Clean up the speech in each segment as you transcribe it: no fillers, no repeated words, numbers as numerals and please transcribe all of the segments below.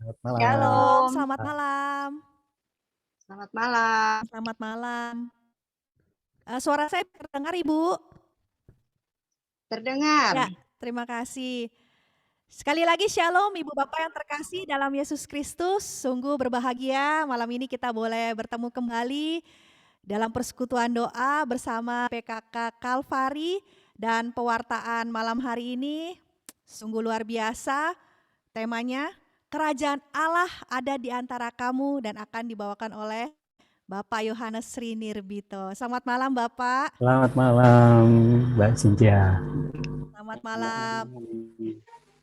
Selamat malam. Shalom, Selamat Ah, malam selamat malam. selamat malam. Suara saya terdengar, Ibu? Terdengar? Ya, terima kasih. Sekali lagi shalom Ibu Bapak yang terkasih dalam Yesus Kristus. Sungguh berbahagia malam ini kita boleh bertemu kembali dalam persekutuan doa bersama PKK Kalvari dan pewartaan malam hari ini. Sungguh luar biasa temanya. Kerajaan Allah ada di antara kamu dan akan dibawakan oleh Bapak Yohanes Sri Nirbito. Selamat malam Bapak. Selamat malam, Mbak Cynthia. Selamat malam.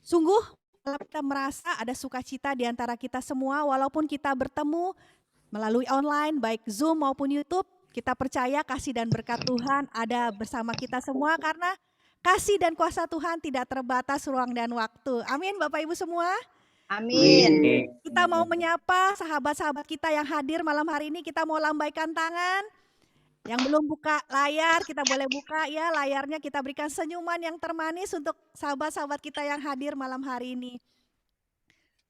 Sungguh kita merasa ada sukacita di antara kita semua walaupun kita bertemu melalui online baik Zoom maupun YouTube. Kita percaya kasih dan berkat Tuhan ada bersama kita semua karena kasih dan kuasa Tuhan tidak terbatas ruang dan waktu. Amin Bapak Ibu semua. Amin. Kita mau menyapa sahabat-sahabat kita yang hadir malam hari ini. Kita mau lambaikan tangan. Yang belum buka layar, kita boleh buka ya layarnya, kita berikan senyuman yang termanis untuk sahabat-sahabat kita yang hadir malam hari ini.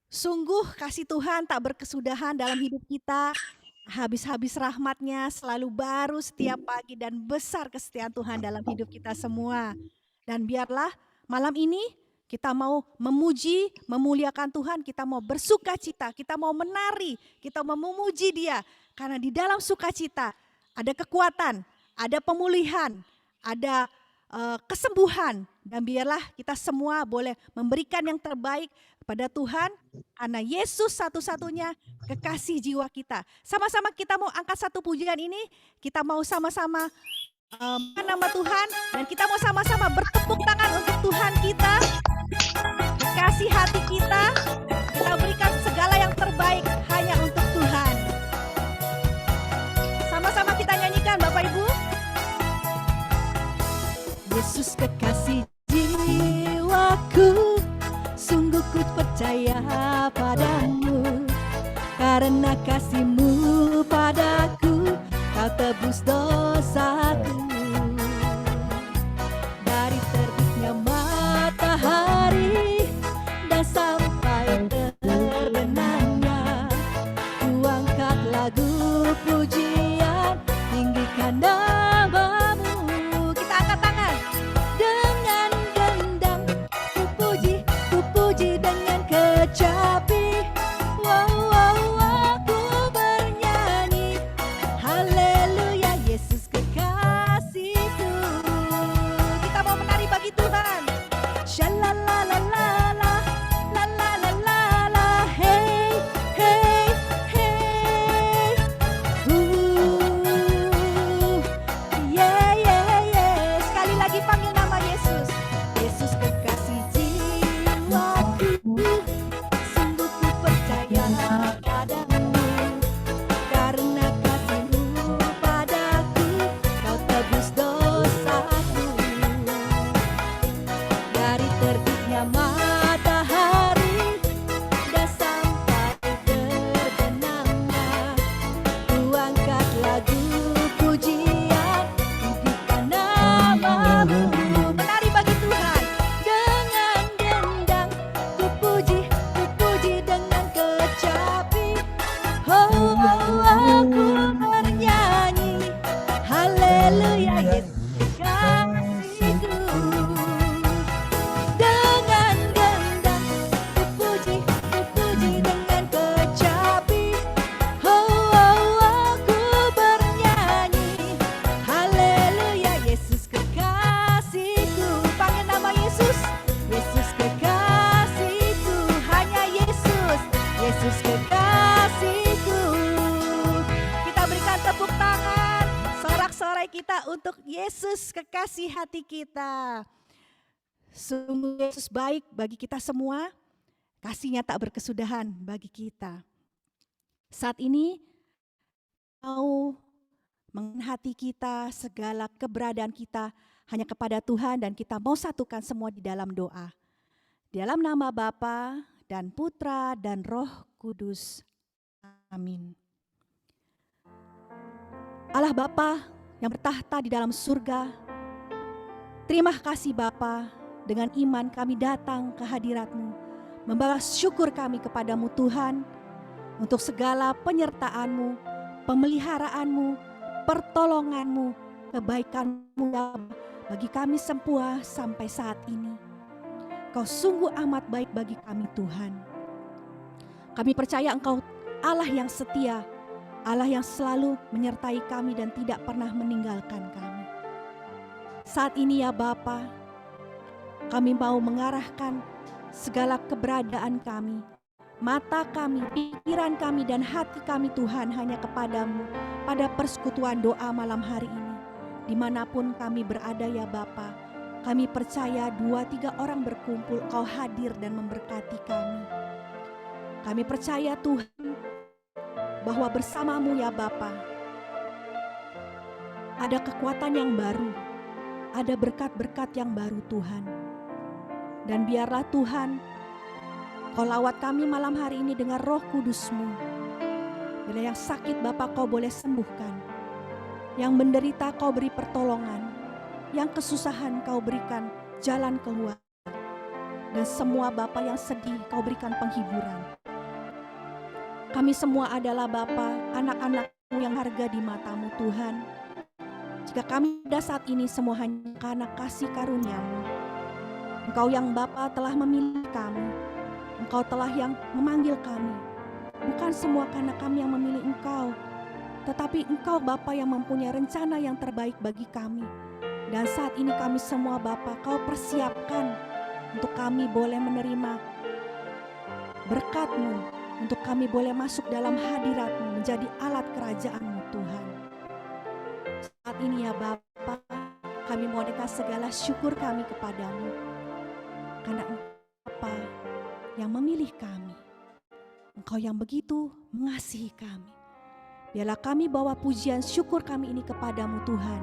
Sungguh kasih Tuhan tak berkesudahan dalam hidup kita, habis-habis rahmatnya selalu baru setiap pagi dan besar kesetiaan Tuhan dalam hidup kita semua. Dan biarlah malam ini kita mau memuji, memuliakan Tuhan, kita mau bersukacita, kita mau menari, kita mau memuji Dia. Karena di dalam sukacita ada kekuatan, ada pemulihan, ada kesembuhan. Dan biarlah kita semua boleh memberikan yang terbaik kepada Tuhan. Karena Yesus satu-satunya kekasih jiwa kita. Sama-sama kita mau angkat satu pujian ini. Kita mau sama-sama nama Tuhan. Dan kita mau sama-sama bertepuk tangan untuk Tuhan kita. Kekasih hati kita. Kita berikan segala yang terbaik hanya untuk Tuhan. Sama-sama kita nyanyikan Bapak Ibu. Yesus kekasih jiwaku, sungguh ku percaya padamu. Karena kasih-Mu padaku, Kau tebus dosaku. Dari terbitnya matahari dan sampai terbenamnya, ku angkat lagu pujian, tinggikan nama-Mu. Kita angkat tangan. Dengan gendang ku puji dengan kecapi. Wow, wow, aku bernyanyi. Haleluya, Yesus kekasihku. Kita mau menari bagi Tuhan. Shalalalala, la la la la la, hey, hey, hey. Yeah, yeah, yeah. Sekali lagi panggil nama Yesus. Yesus kekasih jiwaku, sungguh ku percaya padamu. Karena kasih-Mu padaku, Kau tebus dosaku. Dari terbitnya matahari dan sampai terbenamnya, ku angkat lagu pujian, tinggikan nama-Mu. Menari bagi Tuhan. Dengan gendang ku puji dengan kecapi. Oh, aku bernyanyi. Haleluya, Yesus kekasihku. Dengan gendang ku puji dengan kecapi. Oh, aku bernyanyi. Haleluya, Yesus kekasihku. Panggil nama Yesus. Yesus kekasihku. Hanya Yesus. Yesus kekasihku. Kita berikan tepuk tangan, sorak-sorai kita untuk Yesus kekasih hati kita. Sungguh Yesus baik bagi kita semua. Kasih-Nya tak berkesudahan bagi kita. Saat ini mau menghati kita, segala keberadaan kita hanya kepada Tuhan, dan kita mau satukan semua di dalam doa. Di dalam nama Bapa dan Putra dan Roh Kudus. Amin. Allah Bapa yang bertahta di dalam surga, terima kasih Bapa, dengan iman kami datang ke hadirat-Mu. membalas syukur kami kepadamu Tuhan, untuk segala penyertaan-Mu, pemeliharaanmu, pertolonganmu, kebaikanmu bagi kami semua sampai saat ini. Kau sungguh amat baik bagi kami Tuhan. Kami percaya Engkau Allah yang setia, Allah yang selalu menyertai kami dan tidak pernah meninggalkan kami. Saat ini ya Bapa, kami mau mengarahkan segala keberadaan kami, mata kami, pikiran kami, dan hati kami Tuhan hanya kepadamu pada persekutuan doa malam hari ini. Dimanapun kami berada ya Bapa, kami percaya 2-3 orang berkumpul, Kau hadir dan memberkati kami. Kami percaya Tuhan bahwa bersamamu ya Bapa, ada kekuatan yang baru, ada berkat-berkat yang baru Tuhan. Dan biarlah Tuhan, Kau lawat kami malam hari ini dengan Roh Kudus-Mu. Bila yang sakit Bapa Kau boleh sembuhkan, yang menderita Kau beri pertolongan, yang kesusahan Kau berikan jalan keluar, dan semua Bapa yang sedih Kau berikan penghiburan. Kami semua adalah Bapa, anak-anak-Mu yang harga di mata-Mu Tuhan. Jika kami pada saat ini semua hanya karena kasih karunia-Mu. Engkau yang Bapa telah memilih kami, Engkau telah yang memanggil kami. Bukan semua karena kami yang memilih Engkau, tetapi Engkau Bapa yang mempunyai rencana yang terbaik bagi kami. Dan saat ini kami semua Bapa, Kau persiapkan untuk kami boleh menerima berkat-Mu, untuk kami boleh masuk dalam hadirat-Mu, menjadi alat kerajaan-Mu Tuhan. Saat ini ya Bapa, kami mohonkan segala syukur kami kepadamu, karena Engkau Bapa yang memilih kami, Engkau yang begitu mengasihi kami. Biarlah kami bawa pujian syukur kami ini kepadamu Tuhan,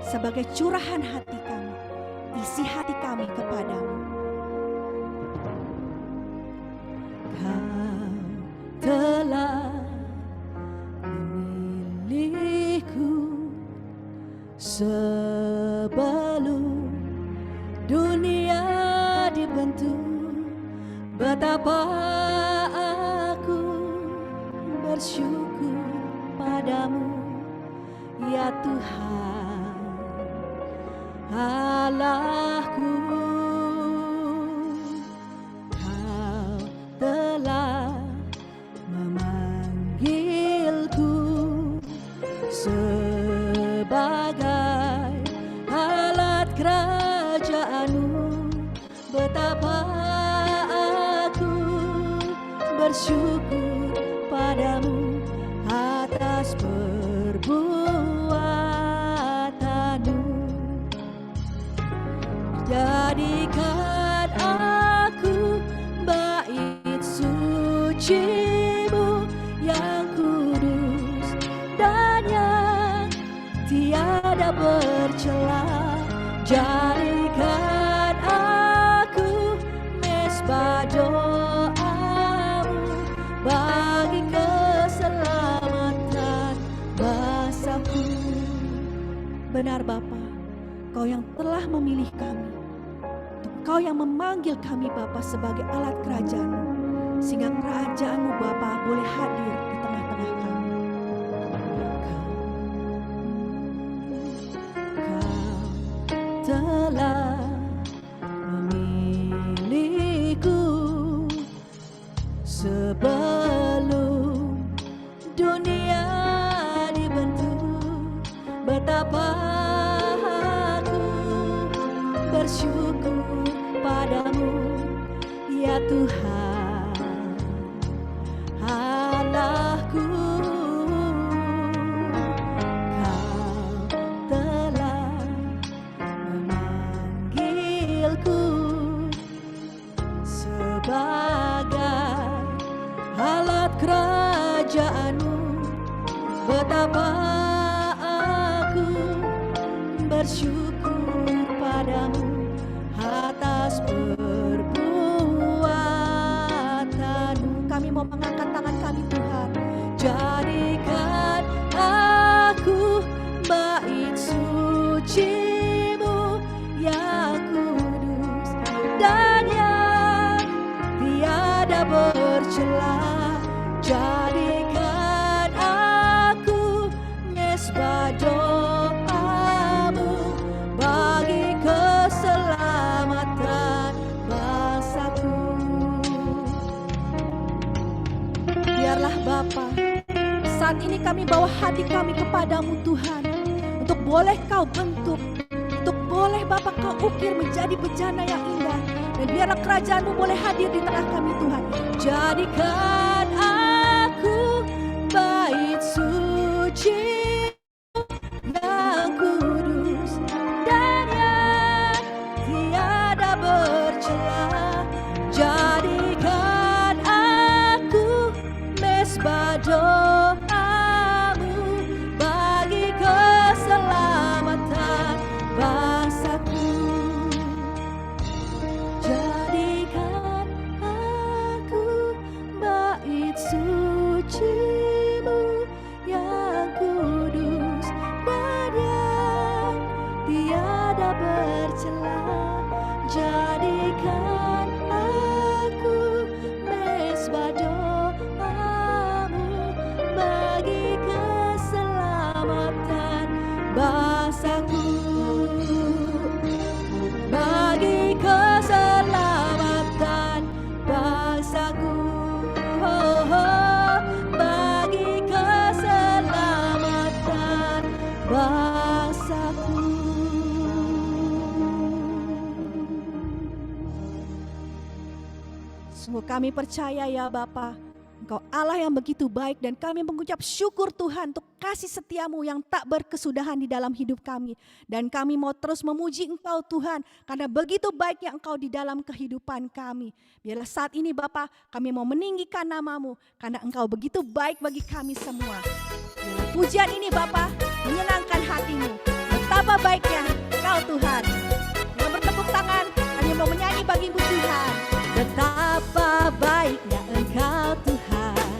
sebagai curahan hati kami, isi hati kami kepadamu. Kau telah memilihku sebelum dunia dibentuk. Betapa aku bersyukur padamu ya Tuhan Allahku. Kau telah memanggilku sebagai alat kerajaan-Mu. Betapa aku bersyukur padamu atas perbuatan-Mu. Jadikan aku bait suci-Mu yang kudus dan yang tiada bercela. Jadikan aku mesbah doa-Mu bagi keselamatan bangsaku. Benar Bapa, Kau yang telah memilih kami, Kau yang memanggil kami Bapa sebagai alat kerajaan-Mu, sehingga kerajaan-Mu Bapa boleh hadir di tengah-tengah kami. Kau telah memilihku sebelum dunia dibentuk. Betapa aku bersyukur padamu ya Tuhan Allahku. Kau telah memanggilku sebagai alat kerajaan-Mu. Betapa aku bersyukur padamu atas perbuatan-Mu. Kami mau mengangkat tangan kami Tuhan. Jadikan aku bait suci-Mu yang kudus dan yang biarlah Bapa, saat ini kami bawa hati kami kepadamu Tuhan, untuk boleh Kau bentuk, untuk boleh Bapa Kau ukir menjadi bejana yang indah, dan biarlah kerajaan-Mu boleh hadir di tengah kami Tuhan. Jadikan aku bait suci yang kudus dan yang tiada bercela. Jadikan aku mesbah doamu bagi keselamatan bangsaku. Jadikan aku bait suci-Mu yang kudus dan yang tiada bercela. Jadikan aku mesbah doamu bagi keselamatan bangsaku, bagi keselamatan bangsaku, oh, oh, bagi keselamatan bangsaku. Sungguh kami percaya ya Bapa, Engkau Allah yang begitu baik, dan kami mengucap syukur Tuhan untuk kasih setia-Mu yang tak berkesudahan di dalam hidup kami. Dan kami mau terus memuji Engkau Tuhan, karena begitu baiknya Engkau di dalam kehidupan kami. Biarlah saat ini Bapa, kami mau meninggikan nama-Mu, karena Engkau begitu baik bagi kami semua. Biarlah pujian ini Bapa menyenangkan hati-Mu. Betapa baiknya Engkau Tuhan. Dengan bertepuk tangan, kami mau menyanyi bagi-Mu Tuhan. Betapa baiknya Engkau Tuhan,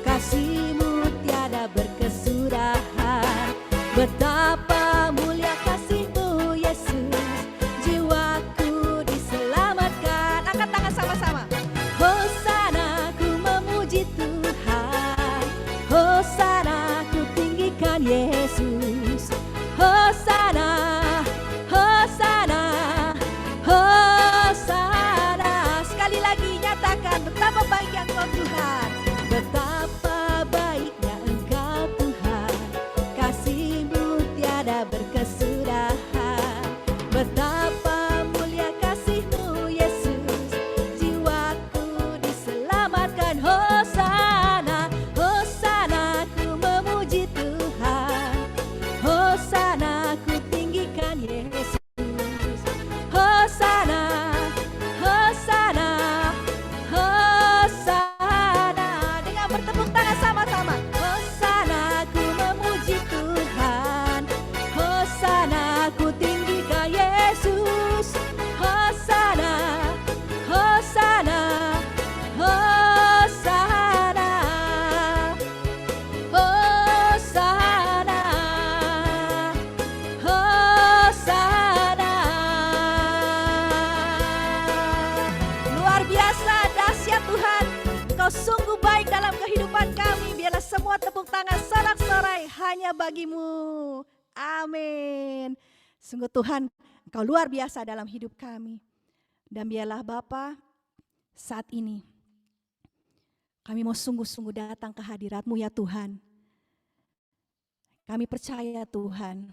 kasih-Mu tiada berkesudahan. Betapa mulia kasih-Mu Yesus, jiwaku diselamatkan. Angkat tangan sama-sama. Hosana, ku memuji Tuhan. Hosana, ku tinggikan Yesus. Hosana, Hosana, Hosana. Sekali lagi nyatakan betapa baiknya Engkau Tuhan. Betapa baiknya Engkau Tuhan, kasih-Mu tiada berkesudahan. Betapa mulia kasih-Mu Yesus, jiwaku diselamatkan. Hosana, Hosana, ku memuji Tuhan. Hosana, ku tinggikan Yesus. Hosana, Hosana, Hosana. Dengan bertepuk tangan sama-sama. Hosana, ku memuji Tuhan. Hosana, ku tinggikan Yesus. Hosana, Hosana, Hosana, Hosana, Hosana. Luar biasa, dahsyat Tuhan. Engkau sungguh baik dalam kehidupan kami. Biarlah semua tepuk tangan sorak-sorai hanya bagi-Mu. Amin. Sungguh Tuhan, Engkau luar biasa dalam hidup kami. Dan biarlah Bapa, saat ini kami mau sungguh-sungguh datang ke hadirat-Mu ya Tuhan. Kami percaya Tuhan,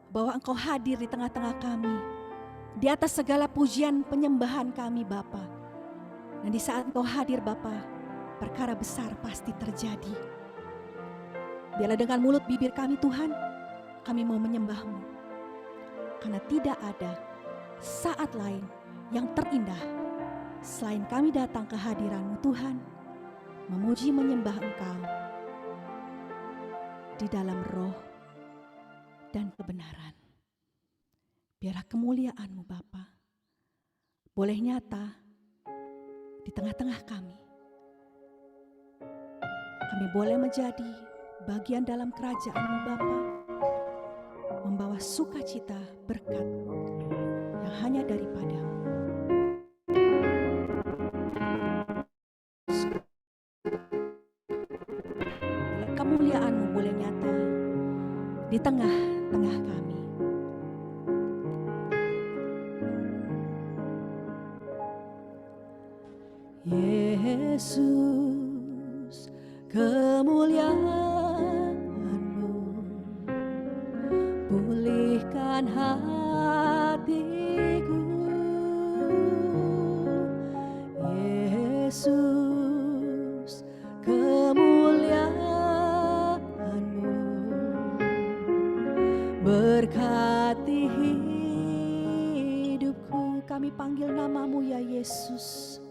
bahwa Engkau hadir di tengah-tengah kami, di atas segala pujian penyembahan kami Bapa. Dan di saat Engkau hadir Bapa, perkara besar pasti terjadi. Biarlah dengan mulut bibir kami Tuhan, kami mau menyembah-Mu, karena tidak ada saat lain yang terindah selain kami datang ke hadirat-Mu Tuhan, memuji menyembah Engkau di dalam roh dan kebenaran. Biarlah kemuliaan-Mu Bapa boleh nyata di tengah-tengah kami. Kami boleh menjadi bagian dalam kerajaan-Mu Bapa, membawa sukacita berkat yang hanya daripada-Mu. Biarlah kemuliaan-Mu boleh nyata di tengah-tengah kami. Yesus, kemuliaan-Mu pulihkan hatiku. Yesus, kemuliaan-Mu berkati hidupku. Kami panggil nama-Mu ya Yesus.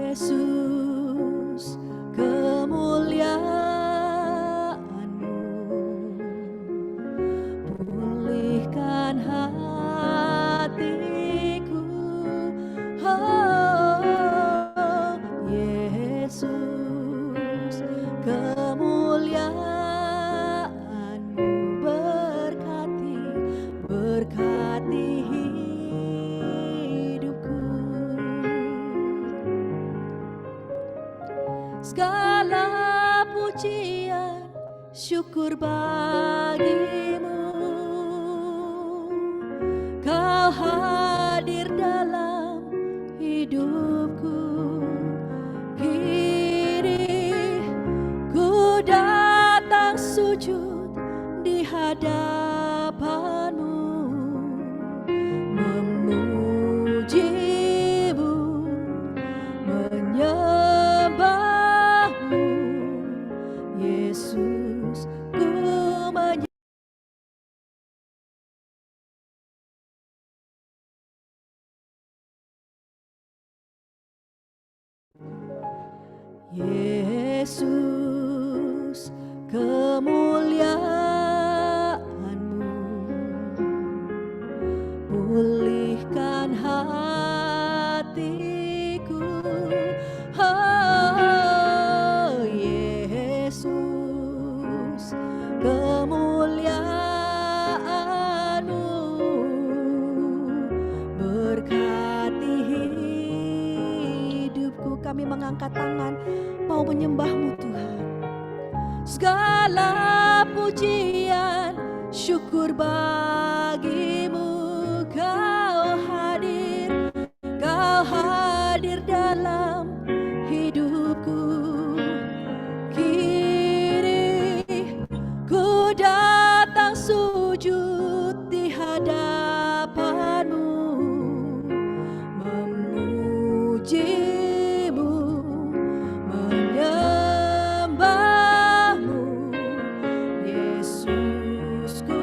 Yesus, kemuliaan-Mu pulihkan hatiku. Oh, Yesus, kemuliaan-Mu berkati hidupku. Segala pujian, syukur bagi-Mu. Kau hadir dalam hidupku. Kini ku datang sujud di hadapan-Mu, memuji-Mu, menyembah-Mu. Yesus, ku Yesus, kemuliaan-Mu pulihkan hatiku. Oh, Yesus, kemuliaan-Mu berkati hidupku. Kami mengangkat tangan mau menyembah-Mu Tuhan. Segala pujian, syukur bagi-Mu. Kau hadir dalam hidupku. Kini ku datang sujud di hadapan-Mu, memuji-Mu, menyembah-Mu. Yesus, ku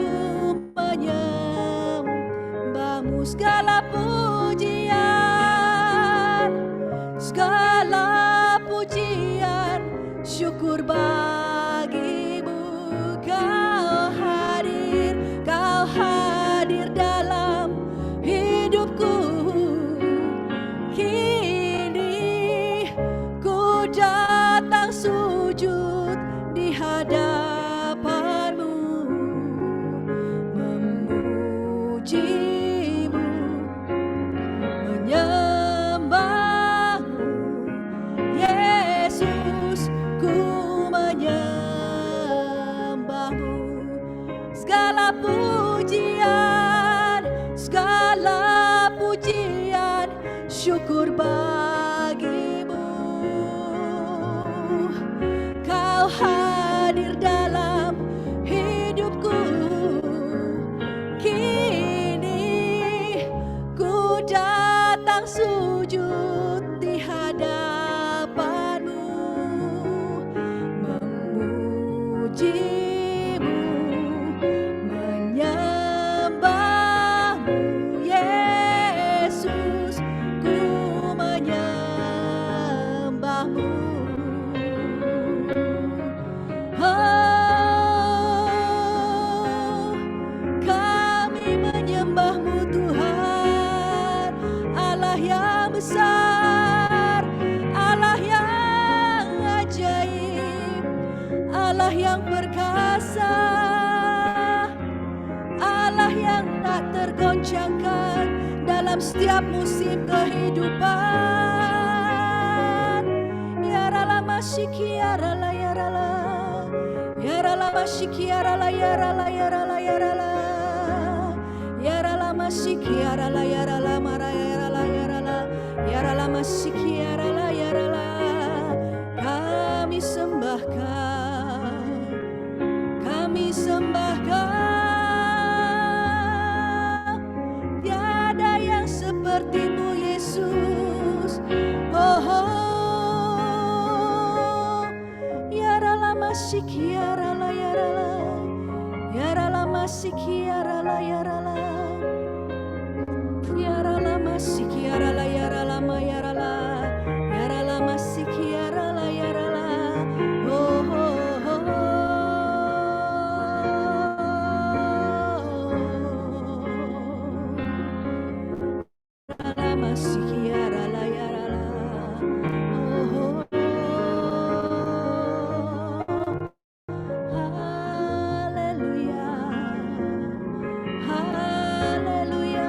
menyembah-Mu. Segala pujian, syukur bagi-Mu. Kau hadir dalam hidupku. Kini ku datang sujud di hadapan-Mu, memuji-Mu, menyembah-Mu. Yesus, ku menyembah-Mu. Segala pujian, syukur bagi-Mu. Kau hadir dalam hidupku. Kini ku datang sujud di hadapan-Mu, memuji-Mu, menyembah-Mu. Yesus, ku menyembah-Mu. Oh, kami menyembah-Mu Tuhan, Allah yang besar, Allah yang ajaib, Allah yang perkasa, Allah yang tak tergoncangkan dalam setiap musim kehidupan. Ya rala masyiki ya rala ya rala, ya rala masyiki ya rala ya rala ya rala ya rala, ya rala Kiarala yarala mara yarala yarala yarala masikiarala yarala. Kami sembah Kau, kami sembah Kau. Tiada yang seperti-Mu Yesus. Oh, oh. Yarala masikiarala yarala yarala masikiarala yarala. Yarala masikiarala yarala ma yarala yarala masikiarala yarala. Oh, oh, oh. Yarala masikiarala yarala. Oh, oh, oh. Haleluya, haleluya.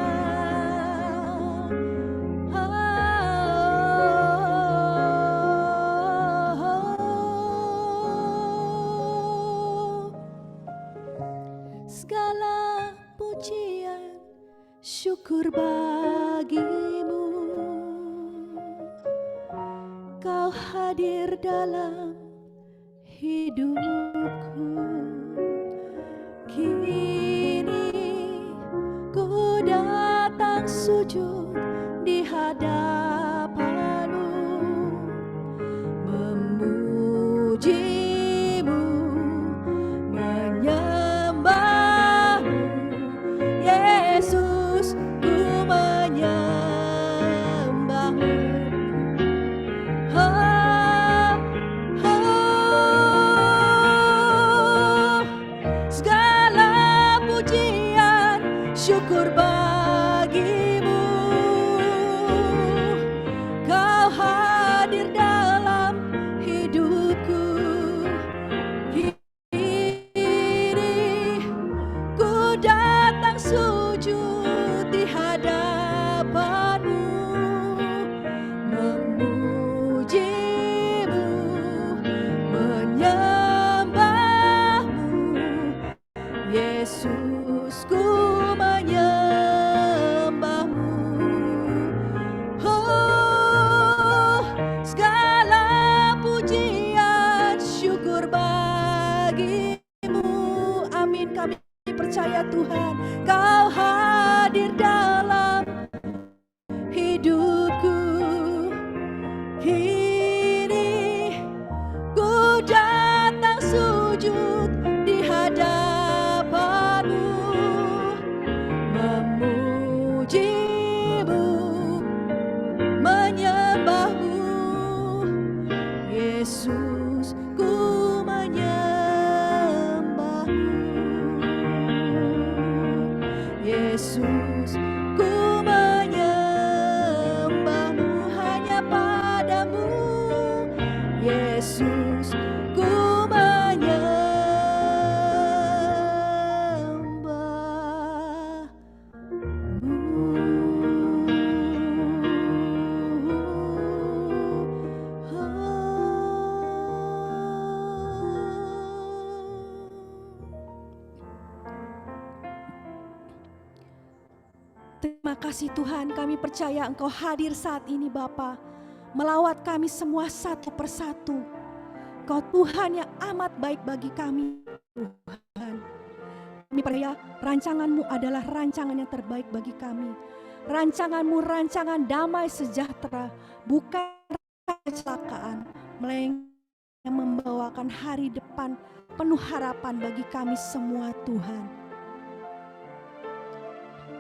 Segala pujian syukur bagi-Mu. Kau hadir dalam hidupku. Kini ku datang sujud di hadapan-Mu, memuji-Mu, menyembah-Mu. Yesus, ku menyembah-Mu. Oh, oh. Segala pujian syukur bagi-Mu. Kau hadir dalam hidupku. Kini ku datang sujud di hadapan-Mu, memuji-Mu, menyembah-Mu. Yesus, ku menyembah-Mu. Oh, segala pujian syukur bagi-Mu. Amin, kami percaya Tuhan, Kau hadir dalam hidupku. Kini ku datang sujud di hadapan-Mu, memuji-Mu, menyembah-Mu. Yesus, ku menyembah-Mu. Yesus, ku menyembah-Mu, hanya padamu. Yesus, ku Terima kasih Tuhan, kami percaya Engkau hadir saat ini Bapa, melawat kami semua satu persatu. Engkau Tuhan yang amat baik bagi kami Tuhan. Kami percaya rancangan-Mu adalah rancangan yang terbaik bagi kami. Rancangan-Mu rancangan damai sejahtera, bukan kecelakaan, melainkan yang membawakan hari depan penuh harapan bagi kami semua Tuhan.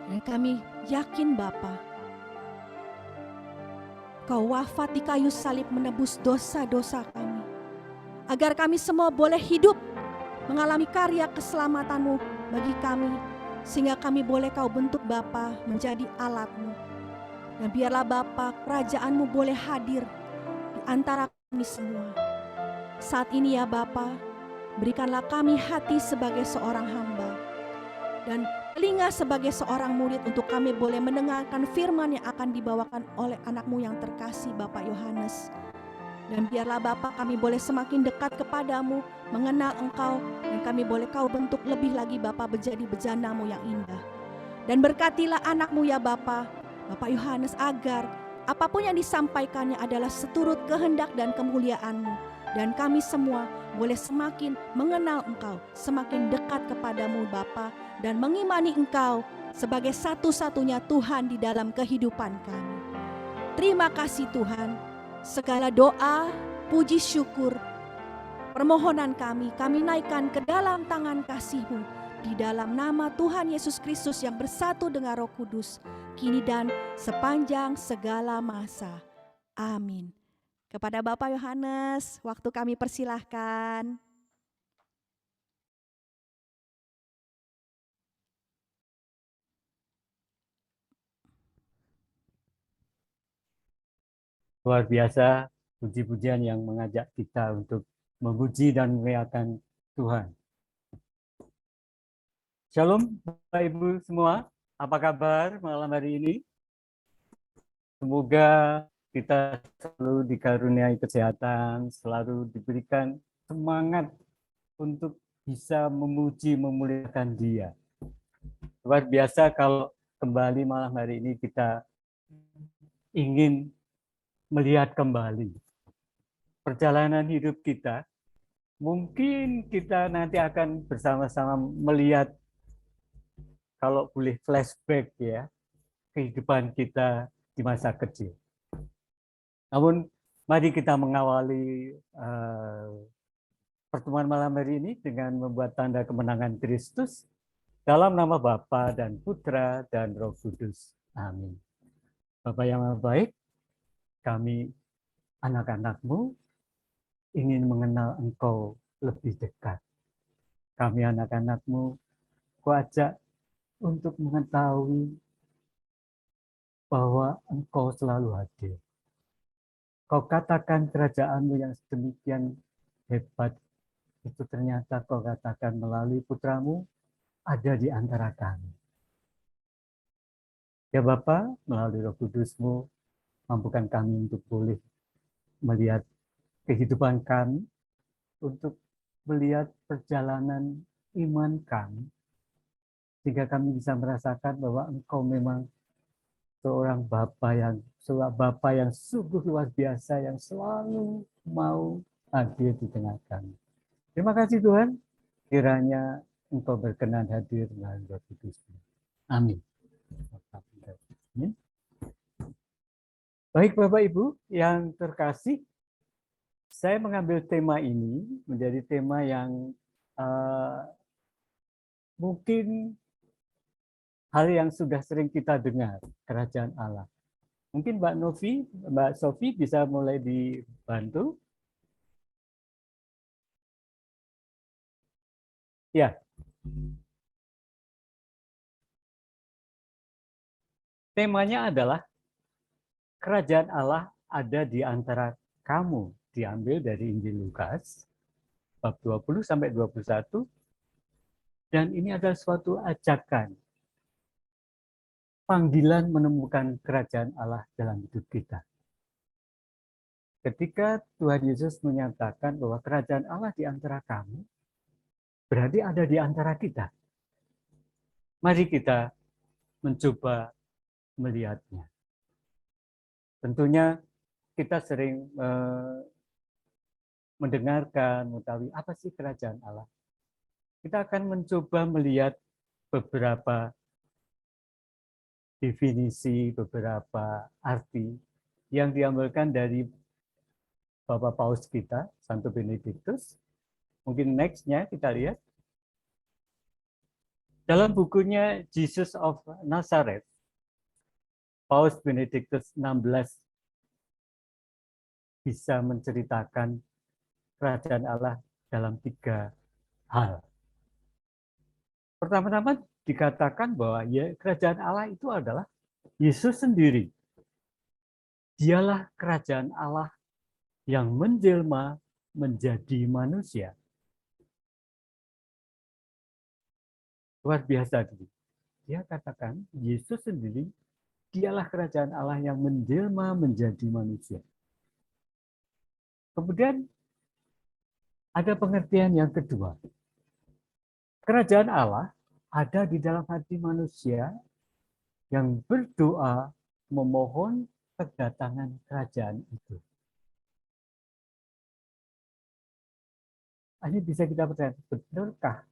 Dan kami yakin Bapa, Kau wafat di kayu salib menebus dosa-dosa kami, agar kami semua boleh hidup mengalami karya keselamatan-Mu bagi kami, sehingga kami boleh Kau bentuk Bapa menjadi alat-Mu. Dan biarlah Bapa, kerajaan-Mu boleh hadir di antara kami semua. Saat ini ya Bapa, berikanlah kami hati sebagai seorang hamba dan telinga sebagai seorang murid untuk kami boleh mendengarkan firman yang akan dibawakan oleh anak-Mu yang terkasih Bapak Yohanes. Dan biarlah Bapa, kami boleh semakin dekat kepadamu, mengenal Engkau, dan kami boleh Kau bentuk lebih lagi Bapa menjadi bejana-Mu yang indah. Dan berkatilah anakmu ya Bapa, Bapak Yohanes, agar apapun yang disampaikannya adalah seturut kehendak dan kemuliaan-Mu. Dan kami semua boleh semakin mengenal Engkau, semakin dekat kepadamu Bapa, dan mengimani Engkau sebagai satu-satunya Tuhan di dalam kehidupan kami. Terima kasih Tuhan, segala doa, puji syukur, permohonan kami naikkan ke dalam tangan kasih-Mu, di dalam nama Tuhan Yesus Kristus yang bersatu dengan Roh Kudus, kini dan sepanjang segala masa. Amin. Kepada Bapak Yohanes, waktu kami persilahkan. Luar biasa puji-pujian yang mengajak kita untuk memuji dan memuliakan Tuhan. Shalom Bapak Ibu semua, apa kabar malam hari ini? Semoga kita selalu dikaruniai kesehatan, selalu diberikan semangat untuk bisa memuji, memuliakan Dia. Luar biasa kalau kembali malam hari ini kita ingin melihat kembali perjalanan hidup kita. Mungkin kita nanti akan bersama-sama melihat, kalau boleh flashback ya, kehidupan kita di masa kecil. Namun mari kita mengawali pertemuan malam hari ini dengan membuat tanda kemenangan Kristus dalam nama Bapa dan Putra dan Roh Kudus. Amin. Bapa yang Maha Baik, kami anak-anak-Mu ingin mengenal Engkau lebih dekat. Kami anak-anak-Mu, Ku ajak untuk mengetahui bahwa Engkau selalu hadir. Kau katakan kerajaan-Mu yang sedemikian hebat, itu ternyata Kau katakan melalui Putra-Mu ada di antara kami. Ya Bapa, melalui Roh Kudus-Mu, mampukan kami untuk boleh melihat kehidupan kami, untuk melihat perjalanan iman kami, sehingga kami bisa merasakan bahwa Engkau memang seorang Bapa yang sungguh luar biasa, yang selalu mau hadir di tengah kami. Terima kasih Tuhan, kiranya Engkau berkenan hadir melalui Roh Kudus. Amin. Baik Bapak Ibu yang terkasih, saya mengambil tema ini menjadi tema yang mungkin hal yang sudah sering kita dengar, kerajaan Allah. Mungkin Mbak Sofi bisa mulai dibantu. Ya. Temanya adalah kerajaan Allah ada di antara kamu, diambil dari Injil Lukas bab 20 sampai 21. Dan ini adalah suatu ajakan, panggilan menemukan kerajaan Allah dalam hidup kita. Ketika Tuhan Yesus menyatakan bahwa kerajaan Allah di antara kamu, berarti ada di antara kita. Mari kita mencoba melihatnya. Tentunya kita sering mendengarkan, mengetahui apa sih kerajaan Allah. Kita akan mencoba melihat beberapa definisi, beberapa arti yang diambilkan dari Bapak Paus kita, Santo Benedictus. Mungkin next-nya kita lihat. Dalam bukunya Jesus of Nazareth, Paus Benedictus XVI bisa menceritakan kerajaan Allah dalam 3 hal. Pertama-tama dikatakan bahwa ya, kerajaan Allah itu adalah Yesus sendiri. Dialah kerajaan Allah yang menjelma menjadi manusia. Luar biasa. Dia katakan Yesus sendiri, dialah kerajaan Allah yang menjelma menjadi manusia. Kemudian ada pengertian yang kedua. Kerajaan Allah ada di dalam hati manusia yang berdoa memohon kedatangan kerajaan itu. Ini bisa kita percaya, betulkah?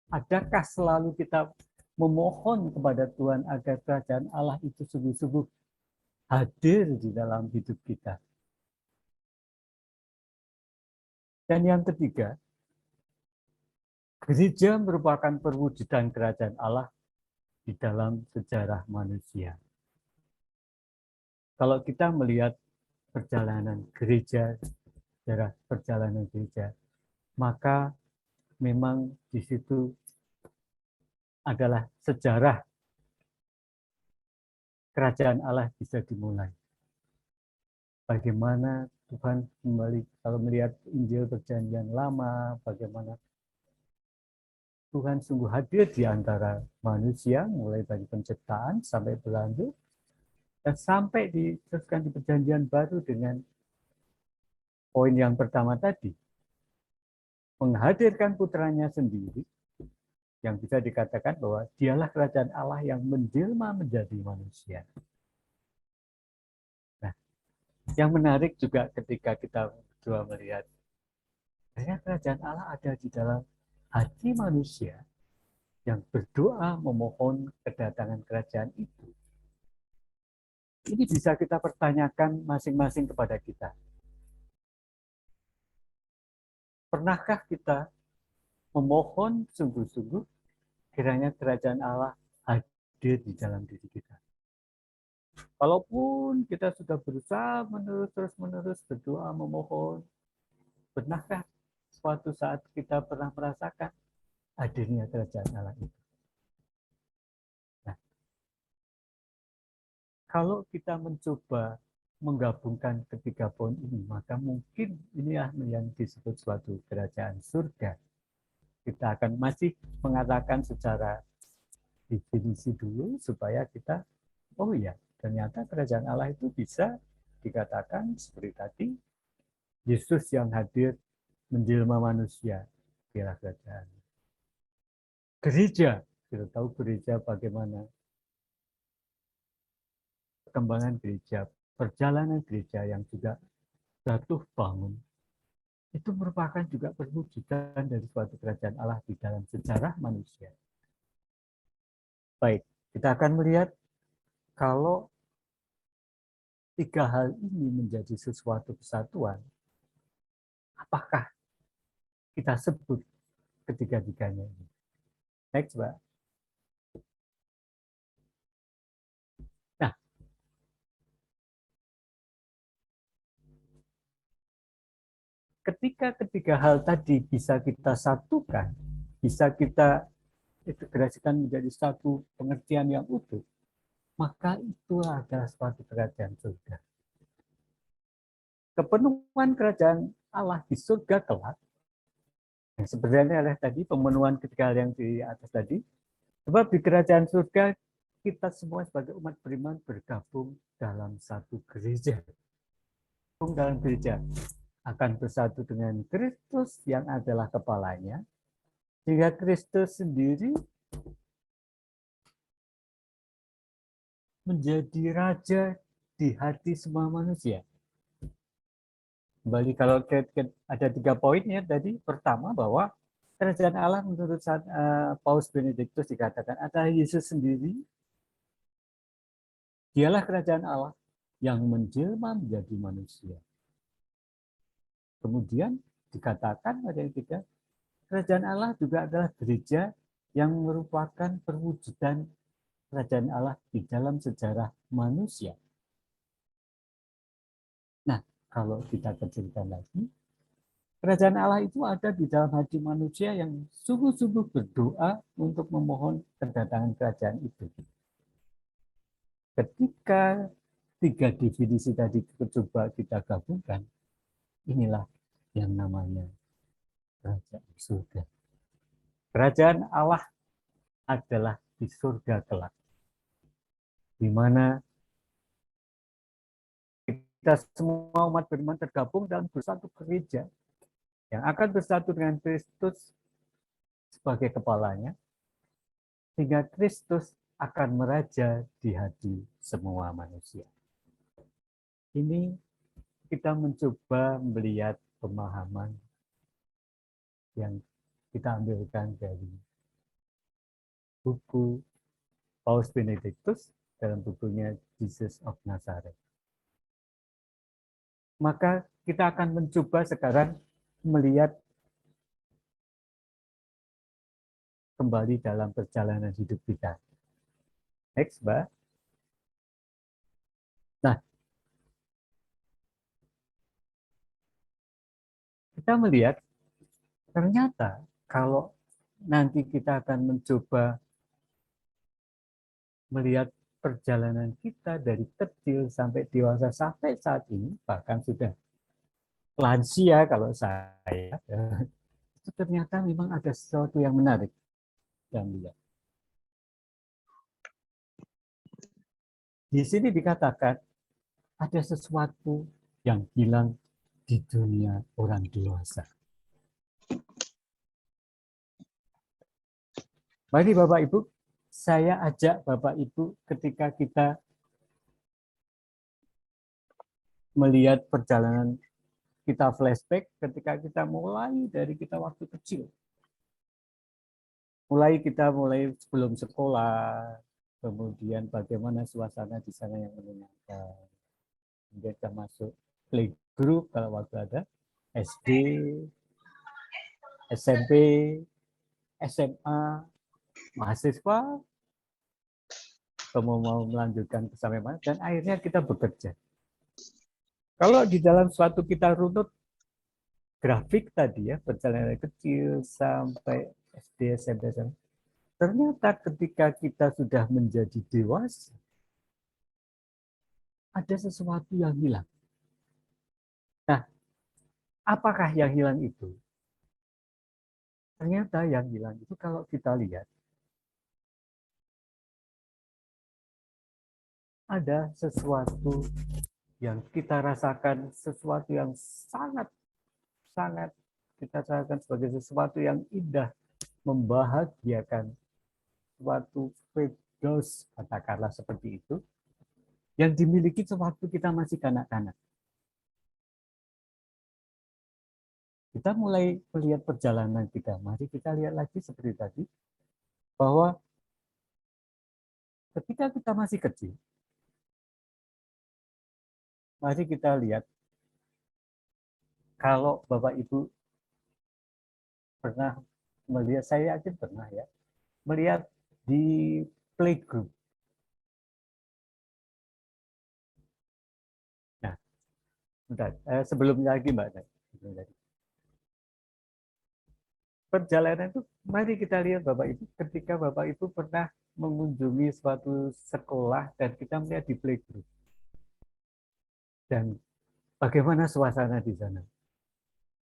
Adakah selalu kita memohon kepada Tuhan agar kerajaan Allah itu sungguh-sungguh hadir di dalam hidup kita? Dan yang ketiga, gereja merupakan perwujudan kerajaan Allah di dalam sejarah manusia. Kalau kita melihat perjalanan gereja, sejarah perjalanan gereja, maka memang di situ adalah sejarah kerajaan Allah bisa dimulai. Bagaimana Tuhan kembali, kalau melihat Injil Perjanjian Lama, bagaimana Tuhan sungguh hadir di antara manusia, mulai dari penciptaan sampai berlanjut, dan sampai diteruskan di Perjanjian Baru dengan poin yang pertama tadi, menghadirkan putranya sendiri, yang bisa dikatakan bahwa dialah kerajaan Allah yang menjelma menjadi manusia. Nah, yang menarik juga ketika kita berdua melihat bahwa kerajaan Allah ada di dalam hati manusia yang berdoa memohon kedatangan kerajaan itu. Ini bisa kita pertanyakan masing-masing kepada kita. Pernahkah kita memohon sungguh-sungguh kiranya kerajaan Allah hadir di dalam diri kita? Walaupun kita sudah berusaha terus-menerus berdoa memohon, benarkah suatu saat kita pernah merasakan hadirnya kerajaan Allah itu? Nah, kalau kita mencoba menggabungkan ketiga poin ini, maka mungkin inilah yang disebut suatu kerajaan surga. Kita akan masih mengatakan secara definisi dulu supaya kita, oh ya, ternyata kerajaan Allah itu bisa dikatakan seperti tadi, Yesus yang hadir menjelma manusia, inilah kerajaan. Gereja, kita tahu gereja bagaimana perkembangan gereja, perjalanan gereja yang juga jatuh bangun, itu merupakan juga perwujudan dari suatu kerajaan Allah di dalam sejarah manusia. Baik, kita akan melihat kalau tiga hal ini menjadi sesuatu kesatuan, apakah kita sebut ketiga-tiganya ini? Next, Mbak. Nah, ketika ketiga hal tadi bisa kita satukan, bisa kita integrasikan menjadi satu pengertian yang utuh, maka itulah adalah suatu kerajaan surga. Kepenuhan kerajaan Allah di surga kelak, yang sebenarnya adalah tadi pemenuhan ketiga hal yang di atas tadi, sebab di kerajaan surga kita semua sebagai umat beriman bergabung dalam satu gereja. Dalam gereja akan bersatu dengan Kristus yang adalah kepalanya, sehingga Kristus sendiri menjadi raja di hati semua manusia. Kembali kalau ada 3 poinnya tadi, pertama bahwa kerajaan Allah menurut Paus Benediktus dikatakan adalah Yesus sendiri, dialah kerajaan Allah yang menjelma menjadi manusia. Kemudian dikatakan pada yang ketiga, kerajaan Allah juga adalah gereja yang merupakan perwujudan kerajaan Allah di dalam sejarah manusia. Nah, kalau kita kecilkan lagi, kerajaan Allah itu ada di dalam hati manusia yang sungguh-sungguh berdoa untuk memohon kedatangan kerajaan itu. Ketika 3 definisi tadi coba kita gabungkan, inilah yang namanya kerajaan surga. Kerajaan Allah adalah di surga kelak, di mana kita semua umat beriman tergabung dalam bersatu gereja yang akan bersatu dengan Kristus sebagai kepalanya, sehingga Kristus akan meraja di hati semua manusia. Ini kita mencoba melihat pemahaman yang kita ambilkan dari buku Paus Benedictus dalam bukunya Jesus of Nazareth. Maka kita akan mencoba sekarang melihat kembali dalam perjalanan hidup kita. Next, Mbak. Nah, kita melihat ternyata kalau nanti kita akan mencoba melihat perjalanan kita dari kecil sampai dewasa sampai saat ini, bahkan sudah lansia kalau saya, itu ternyata memang ada sesuatu yang menarik yang lihat. Di sini dikatakan ada sesuatu yang hilang di dunia orang dewasa. Mari Bapak Ibu, saya ajak Bapak Ibu ketika kita melihat perjalanan kita flashback ketika kita mulai dari kita waktu kecil. Mulai sebelum sekolah, kemudian bagaimana suasana di sana yang menyenangkan. Kemudian kita masuk playgroup kalau waktu ada, SD, SMP, SMA, mahasiswa, kamu mau melanjutkan sampai mana, dan akhirnya kita bekerja. Kalau di dalam suatu kita runut grafik tadi ya, perjalanan dari kecil sampai SD, SMP, SMA, ternyata ketika kita sudah menjadi dewasa, ada sesuatu yang hilang. Nah, apakah yang hilang itu? Ternyata yang hilang itu kalau kita lihat, ada sesuatu yang kita rasakan, sesuatu yang sangat kita rasakan sebagai sesuatu yang indah, membahagiakan, suatu fedos, katakanlah seperti itu, yang dimiliki sewaktu kita masih kanak-kanak. Kita mulai melihat perjalanan kita. Mari kita lihat lagi seperti tadi, bahwa ketika kita masih kecil, mari kita lihat, kalau Bapak Ibu pernah melihat, saya yakin pernah ya, melihat di playgroup. Nah, bentar, sebelumnya lagi Mbak. Perjalanan itu, mari kita lihat Bapak Ibu, ketika Bapak Ibu pernah mengunjungi suatu sekolah dan kita melihat di playgroup. Dan bagaimana suasana di sana?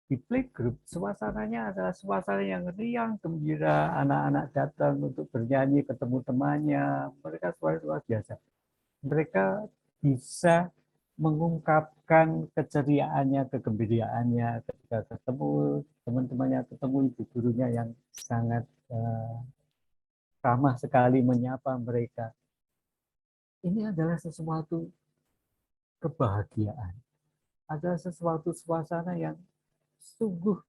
Di playgroup, suasananya adalah suasana yang riang, gembira, anak-anak datang untuk bernyanyi, ketemu temannya, mereka luar biasa. Mereka bisa mengungkapkan keceriaannya, kegembiraannya ketika ketemu teman-temannya, ketemu ibu gurunya yang sangat ramah sekali menyapa mereka. Ini adalah sesuatu kebahagiaan, adalah sesuatu suasana yang sungguh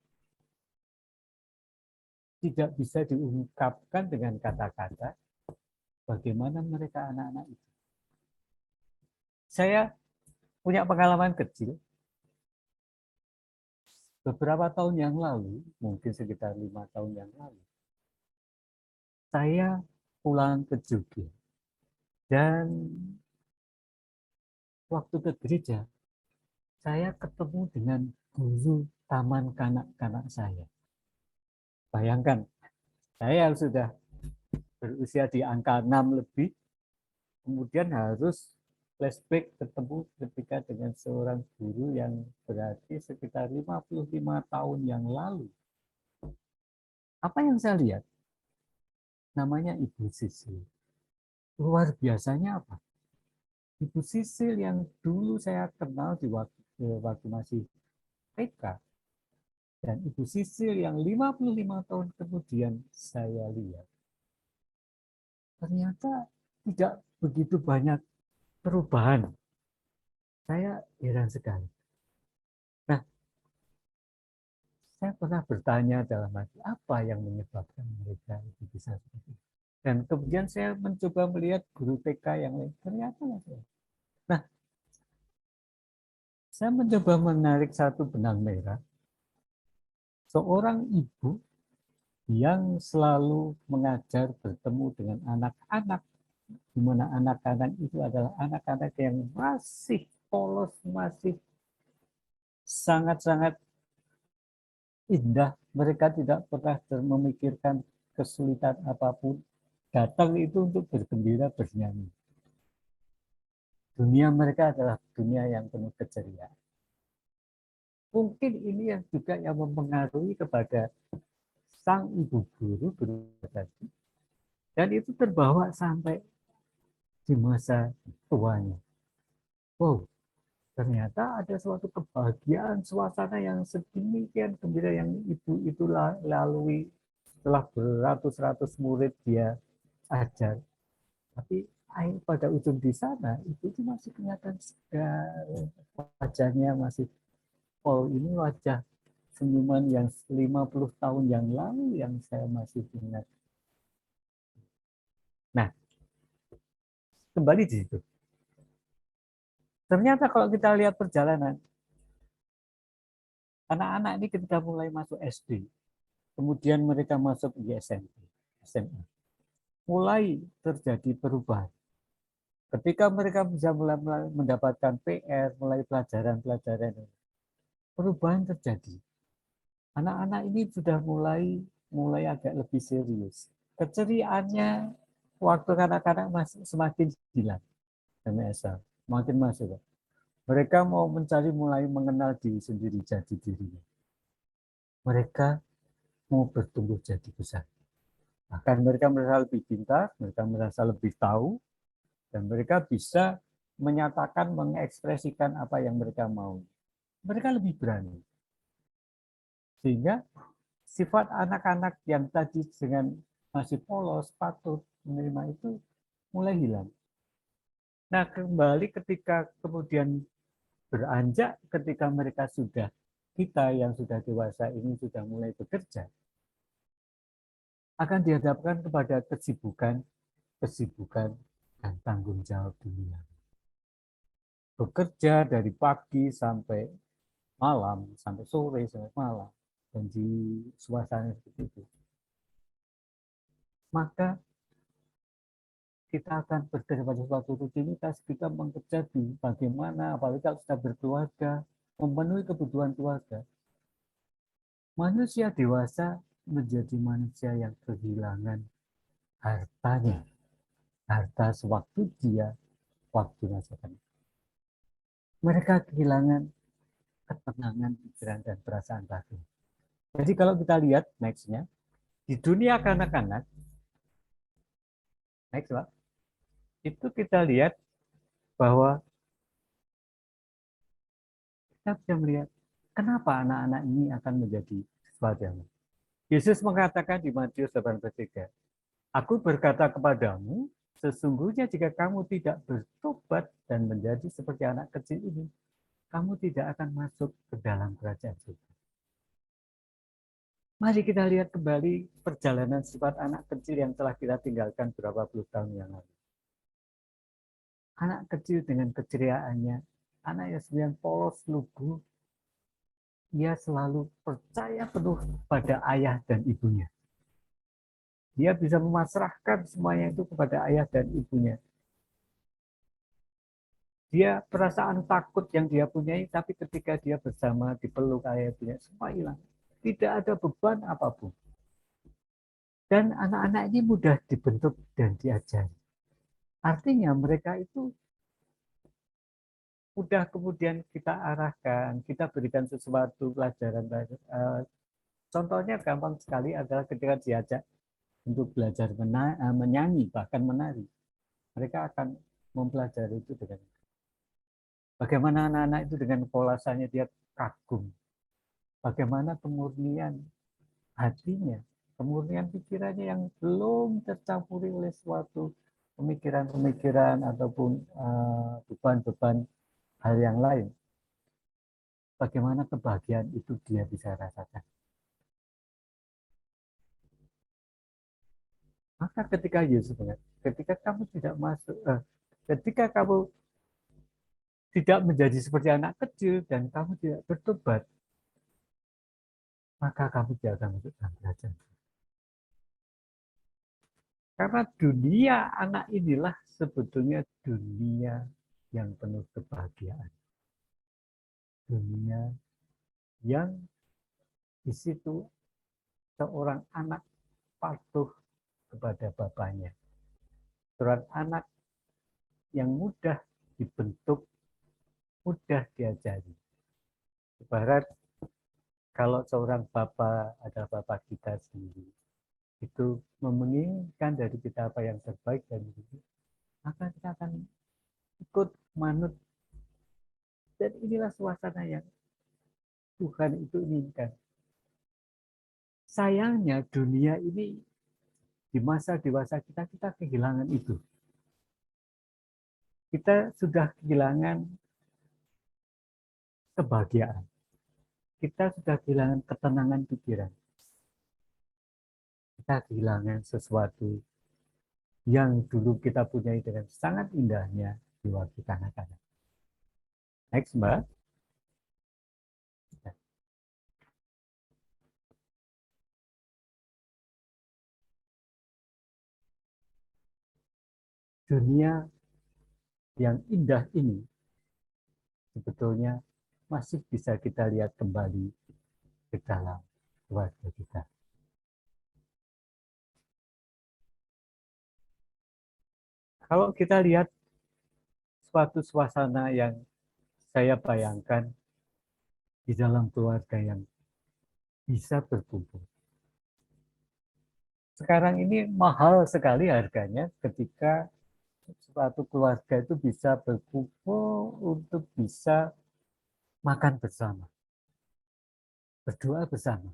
tidak bisa diungkapkan dengan kata-kata bagaimana mereka anak-anak itu. Saya punya pengalaman kecil. Beberapa tahun yang lalu, mungkin sekitar 5 tahun yang lalu, saya pulang ke Jogja. Dan waktu ke gereja, saya ketemu dengan guru taman kanak-kanak saya. Bayangkan, saya sudah berusia di angka 6 lebih, kemudian harus flashback ketemu ketika dengan seorang guru yang berarti sekitar 55 tahun yang lalu. Apa yang saya lihat? Namanya Ibu Sisil. Luar biasanya apa? Ibu Sisil yang dulu saya kenal di waktu masih TK, dan Ibu Sisil yang 55 tahun kemudian saya lihat. ternyata tidak begitu banyak perubahan. Saya heran sekali. Nah, saya pernah bertanya dalam hati, apa yang menyebabkan mereka itu bisa seperti itu. Dan kemudian saya mencoba melihat guru TK yang lain. Ternyata nah, saya mencoba menarik satu benang merah. Seorang ibu yang selalu mengajar bertemu dengan anak-anak, di mana anak-anak itu adalah anak-anak yang masih polos, masih sangat-sangat indah. Mereka tidak pernah memikirkan kesulitan apapun. Datang itu untuk bergembira, bernyanyi. Dunia mereka adalah dunia yang penuh keceriaan. Mungkin ini yang juga yang mempengaruhi kepada sang ibu guru tadi. Dan itu terbawa sampai di masa tuanya. Wow, ternyata ada suatu kebahagiaan, suasana yang sedemikian gembira yang ibu itu lalui setelah beratus-ratus murid dia ajar. Tapi pada ujung di sana, ibu itu masih kelihatan segar, wajahnya masih, oh ini wajah senyuman yang 50 tahun yang lalu yang saya masih ingat. Nah, kembali di situ. Ternyata kalau kita lihat perjalanan, anak-anak ini ketika mulai masuk SD, kemudian mereka masuk di SMP, SMA, mulai terjadi perubahan. Ketika mereka bisa mulai mendapatkan PR, mulai pelajaran-pelajaran, perubahan terjadi. Anak-anak ini sudah mulai agak lebih serius. Keceriaannya waktu kanak-kanak semakin hilang. MSA, makin masuk. Mereka mau mulai mengenal diri sendiri, jati dirinya. Mereka mau bertumbuh jadi besar. Bahkan mereka merasa lebih pintar, mereka merasa lebih tahu, dan mereka bisa menyatakan, mengekspresikan apa yang mereka mau. Mereka lebih berani. Sehingga sifat anak-anak yang tadi dengan masih polos, patut, menerima itu mulai hilang. Nah, kembali ketika kemudian beranjak, ketika mereka sudah, kita yang sudah dewasa ini sudah mulai bekerja, akan dihadapkan kepada kesibukan dan tanggung jawab dunia. Bekerja dari pagi sampai malam, sampai sore, sampai malam, dan di suasana seperti itu. Maka kita akan bergerak pada suatu rutinitas, kita bekerja di bagaimana, apalagi kalau sudah berkeluarga, memenuhi kebutuhan keluarga. Manusia dewasa menjadi manusia yang kehilangan hartanya. Harta sewaktu dia waktu masa depan. Mereka kehilangan ketenangan pikiran dan perasaan batin. Jadi kalau kita lihat next-nya, di dunia kanak-kanak, next Pak, itu kita lihat bahwa kita bisa melihat kenapa anak-anak ini akan menjadi sesuatu. Yesus mengatakan di Matius 8:3, Aku berkata kepadamu, sesungguhnya jika kamu tidak bertobat dan menjadi seperti anak kecil ini, kamu tidak akan masuk ke dalam kerajaan surga. Mari kita lihat kembali perjalanan sifat anak kecil yang telah kita tinggalkan berapa puluh tahun yang lalu. Anak kecil dengan keceriaannya, anak yang sebenarnya polos, lugu, ia selalu percaya penuh pada ayah dan ibunya. Dia bisa memasrahkan semuanya itu kepada ayah dan ibunya. Dia perasaan takut yang dia punyai, tapi ketika dia bersama dipeluk ayah ibunya, semua hilang. Tidak ada beban apapun. Dan anak-anak ini mudah dibentuk dan diajari. Artinya mereka itu mudah kemudian kita arahkan, kita berikan sesuatu pelajaran. Contohnya gampang sekali adalah ketika diajak untuk belajar menyanyi, bahkan menari. Mereka akan mempelajari itu dengan bagaimana anak-anak itu dengan polasannya dia kagum. Bagaimana kemurnian hatinya. kemurnian pikirannya yang belum tercampuri oleh suatu pemikiran-pemikiran ataupun beban-beban hal yang lain. Bagaimana kebahagiaan itu dia bisa rasakan. Maka ketika Yesus mengatakan, ketika kamu tidak masuk, ketika kamu tidak menjadi seperti anak kecil dan kamu tidak bertobat, maka kamu tidak akan masuk dalam kerajaan. Karena dunia anak inilah sebetulnya dunia yang penuh kebahagiaan. Dunia yang di situ seorang anak patuh kepada bapaknya. Seorang anak yang mudah dibentuk, mudah diajari. Ibarat kalau seorang bapak adalah bapak kita sendiri, itu menginginkan dari kita apa yang terbaik dari diri, maka kita akan ikut manut. Dan inilah suasana yang Tuhan itu inginkan. Sayangnya dunia ini di masa dewasa kita kehilangan itu. Kita sudah kehilangan kebahagiaan. Kita sudah kehilangan ketenangan pikiran. Kita kehilangan sesuatu yang dulu kita punyai dengan sangat indahnya di waktu kanak-kanak. Next, Mbak. Dunia yang indah ini sebetulnya masih bisa kita lihat kembali ke dalam keluarga kita. Kalau kita lihat suatu suasana yang saya bayangkan di dalam keluarga yang bisa berkumpul. Sekarang ini mahal sekali harganya ketika suatu keluarga itu bisa berkumpul untuk bisa makan bersama, berdoa bersama.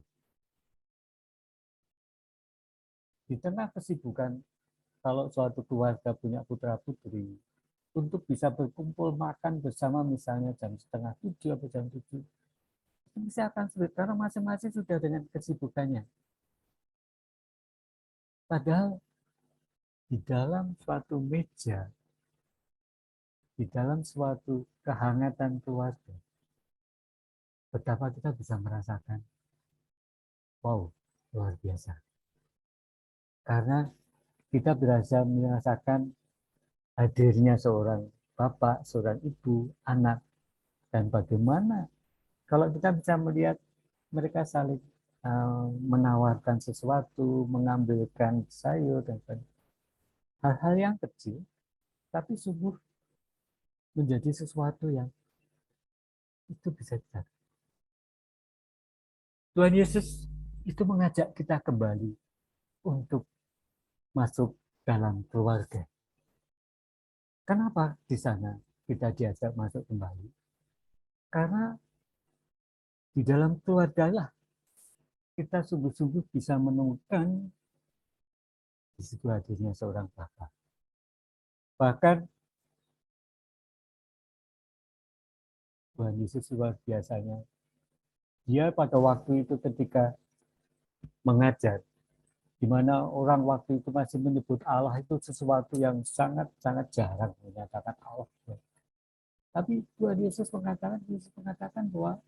Di tengah kesibukan, kalau suatu keluarga punya putra-putri, untuk bisa berkumpul makan bersama misalnya jam setengah 7 atau jam 7, itu bisa akan sulit karena masing-masing sudah dengan kesibukannya. Padahal di dalam suatu meja, di dalam suatu kehangatan keluarga, betapa kita bisa merasakan, wow, luar biasa. Karena kita berasa merasakan hadirnya seorang bapak, seorang ibu, anak, dan bagaimana kalau kita bisa melihat mereka saling menawarkan sesuatu, mengambilkan sayur, dan hal-hal yang kecil, tapi sungguh menjadi sesuatu yang itu bisa kita. Tuhan Yesus itu mengajak kita kembali untuk masuk dalam keluarga. Kenapa di sana kita diajak masuk kembali? Karena di dalam keluarga lah kita sungguh-sungguh bisa menemukan di situ hadirnya seorang bapak. Bahkan Tuhan Yesus luar biasanya. Dia pada waktu itu ketika mengajar, di mana orang waktu itu masih menyebut Allah itu sesuatu yang sangat-sangat jarang menyatakan Allah. Tapi Tuhan Yesus mengatakan bahwa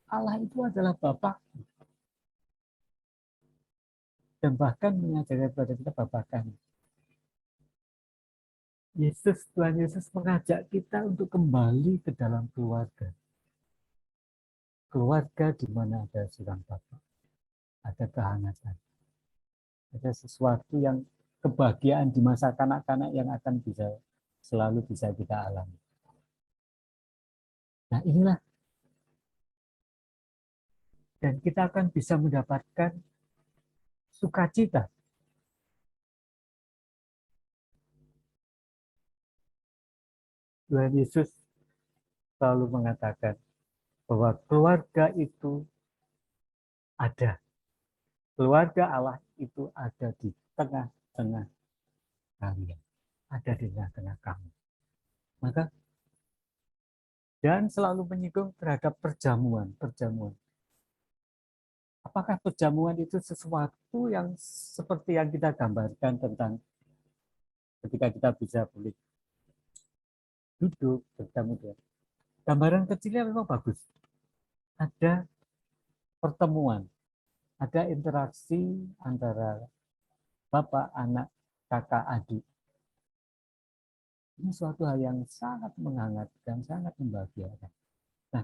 Allah itu adalah Bapa. Dan bahkan mengajarkan kepada kita Bapa kami. Tuhan Yesus mengajak kita untuk kembali ke dalam keluarga. Keluarga di mana ada seorang Bapa, ada kehangatan, ada sesuatu yang kebahagiaan di masa kanak-kanak yang akan selalu bisa kita alami. Nah inilah, dan kita akan bisa mendapatkan sukacita. Tuhan Yesus selalu mengatakan bahwa keluarga itu ada. Keluarga Allah itu ada di tengah-tengah kalian, ada di tengah-tengah kamu. Maka dan selalu menyinggung terhadap perjamuan. Apakah perjamuan itu sesuatu yang seperti yang kita gambarkan tentang ketika kita bisa boleh duduk bertemu dia. Gambaran kecilnya memang bagus. Ada pertemuan, ada interaksi antara bapak, anak, kakak, adik. Ini suatu hal yang sangat menghangatkan, sangat membahagiakan. Nah,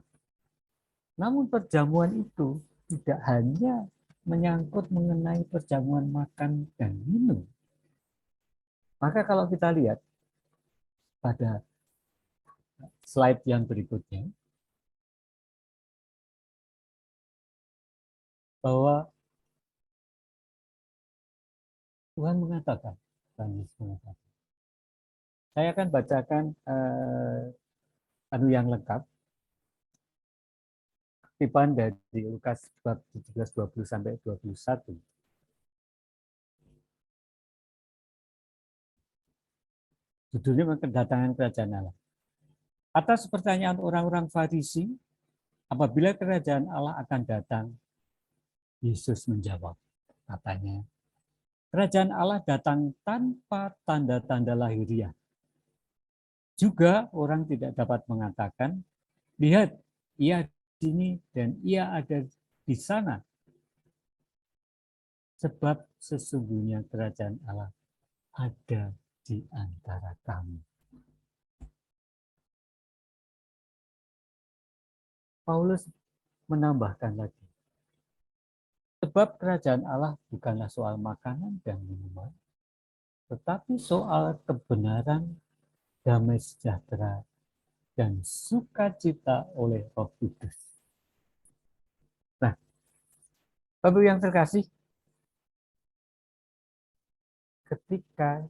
namun perjamuan itu tidak hanya menyangkut mengenai perjamuan makan dan minum. Maka kalau kita lihat pada slide yang berikutnya, bahwa Tuhan mengatakan, saya akan bacakan yang lengkap, kutipan dari Lukas bab 17:20 sampai 21. Judulnya kedatangan kerajaan Allah. Atas pertanyaan orang-orang Farisi, apabila kerajaan Allah akan datang, Yesus menjawab, katanya, kerajaan Allah datang tanpa tanda-tanda lahiriah. Juga orang tidak dapat mengatakan, lihat, ia di sini dan ia ada di sana. Sebab sesungguhnya kerajaan Allah ada di antara kamu. Paulus menambahkan lagi, sebab kerajaan Allah bukanlah soal makanan dan minuman, tetapi soal kebenaran, damai sejahtera, dan sukacita oleh Roh Kudus. Nah, Bapak yang terkasih, ketika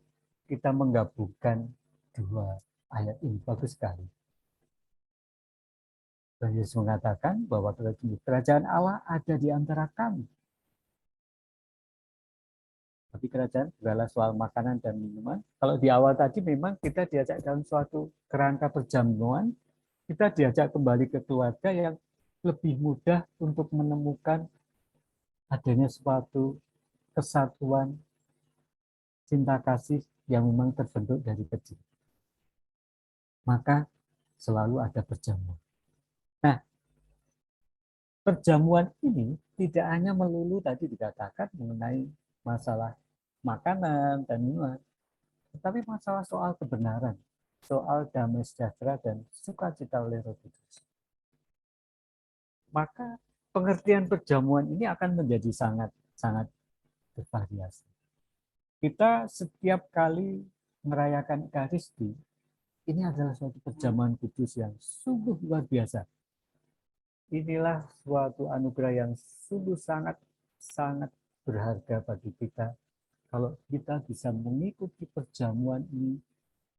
kita menggabungkan dua ayat ini, bagus sekali. Dan Yesus mengatakan bahwa kerajaan Allah ada di antara kami. Tapi kerajaan adalah soal makanan dan minuman. Kalau di awal tadi memang kita diajak dalam suatu kerangka perjamuan, kita diajak kembali ke keluarga yang lebih mudah untuk menemukan adanya suatu kesatuan, cinta kasih yang memang terbentuk dari kecil. Maka selalu ada perjamuan. Nah, perjamuan ini tidak hanya melulu tadi dikatakan mengenai masalah makanan dan minuman, tetapi masalah soal kebenaran, soal damai sejahtera dan sukacita oleh Roh Kudus. Maka pengertian perjamuan ini akan menjadi sangat bervariasi. Kita setiap kali merayakan Ekaristi, ini adalah suatu perjamuan kudus yang sungguh luar biasa. Inilah suatu anugerah yang sungguh sangat berharga bagi kita kalau kita bisa mengikuti perjamuan ini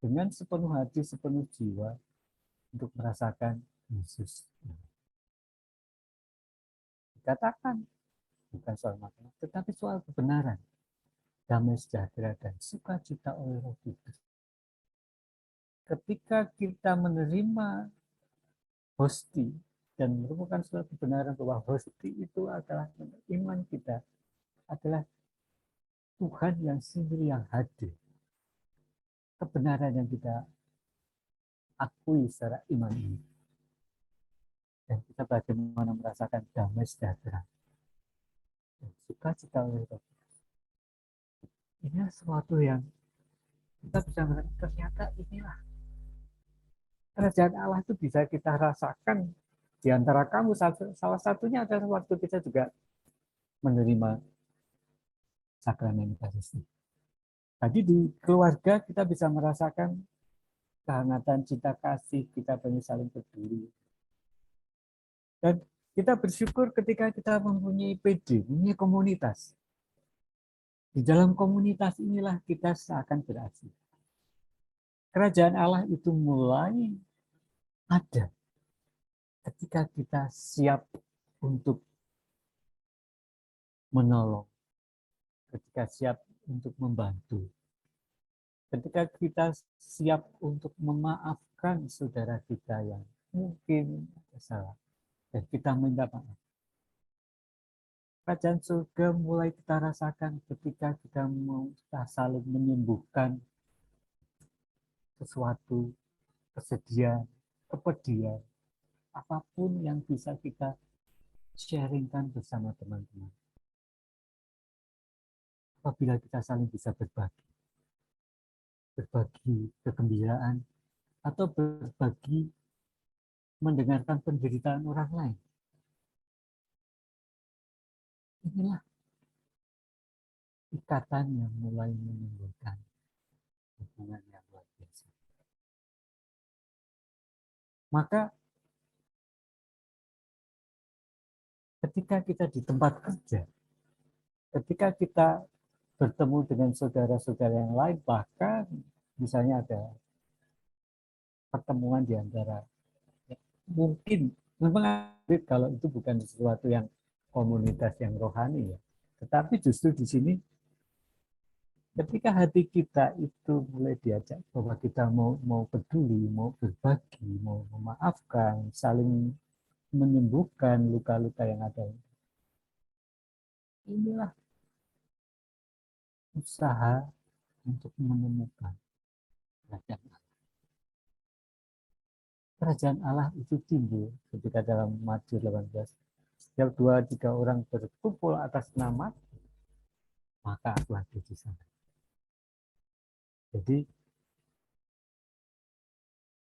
dengan sepenuh hati, sepenuh jiwa untuk merasakan Yesus. Dikatakan bukan soal makanan, tetapi soal kebenaran, damai sejahtera dan sukacita oleh Roh Kudus. Ketika kita menerima hosti dan merupakan suatu kebenaran bahwa hosti itu adalah iman kita, adalah Tuhan yang sendiri yang hadir. Kebenaran yang kita akui secara iman ini. Dan kita bagaimana merasakan damai sejahtera dan sukacita oleh Roh Kudus. Ini sesuatu yang kita bisa melihat, ternyata inilah kerajaan Allah itu bisa kita rasakan di antara kamu. Salah satunya adalah waktu kita juga menerima sakramen Ekaristi. Tadi di keluarga kita bisa merasakan kehangatan cinta kasih, kita banyak saling peduli. Dan kita bersyukur ketika kita mempunyai PD, mempunyai komunitas. Di dalam komunitas inilah kita seakan berhasil. Kerajaan Allah itu mulai ada ketika kita siap untuk menolong, ketika siap untuk membantu, ketika kita siap untuk memaafkan saudara kita yang mungkin salah, dan kita minta maaf. Kerajaan surga mulai kita rasakan ketika kita mau saling menyembuhkan sesuatu, kesedihan, kepedihan, apapun yang bisa kita sharingkan bersama teman-teman. Apabila kita saling bisa berbagi kegembiraan, atau berbagi mendengarkan penderitaan orang lain. Inilah ikatan yang mulai menimbulkan hubungan yang luar biasa. Maka ketika kita di tempat kerja, ketika kita bertemu dengan saudara-saudara yang lain, bahkan misalnya ada pertemuan di antara, mungkin memang kalau itu bukan sesuatu yang komunitas yang rohani ya, tetapi justru di sini ketika hati kita itu mulai diajak bahwa kita mau peduli, mau berbagi, mau memaafkan, saling menyembuhkan luka-luka yang ada. Inilah usaha untuk menemukan kerajaan Allah. Kerajaan Allah itu timbul ketika dalam Matius 18. Setiap 2-3 orang berkumpul atas nama, maka aku ada di sana. Jadi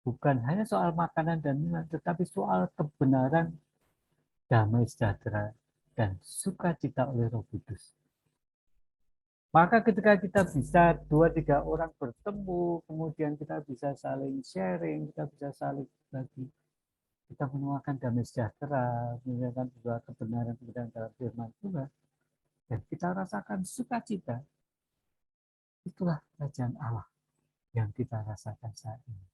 bukan hanya soal makanan dan minuman, tetapi soal kebenaran, damai sejahtera, dan sukacita oleh Roh Kudus. Maka ketika kita bisa 2-3 orang bertemu, kemudian kita bisa saling sharing, kita bisa saling berbagi, kita menuangkan damai sejahtera, menuangkan juga kebenaran dalam firman Tuhan, dan kita rasakan sukacita. Itulah kerajaan Allah yang kita rasakan saat ini.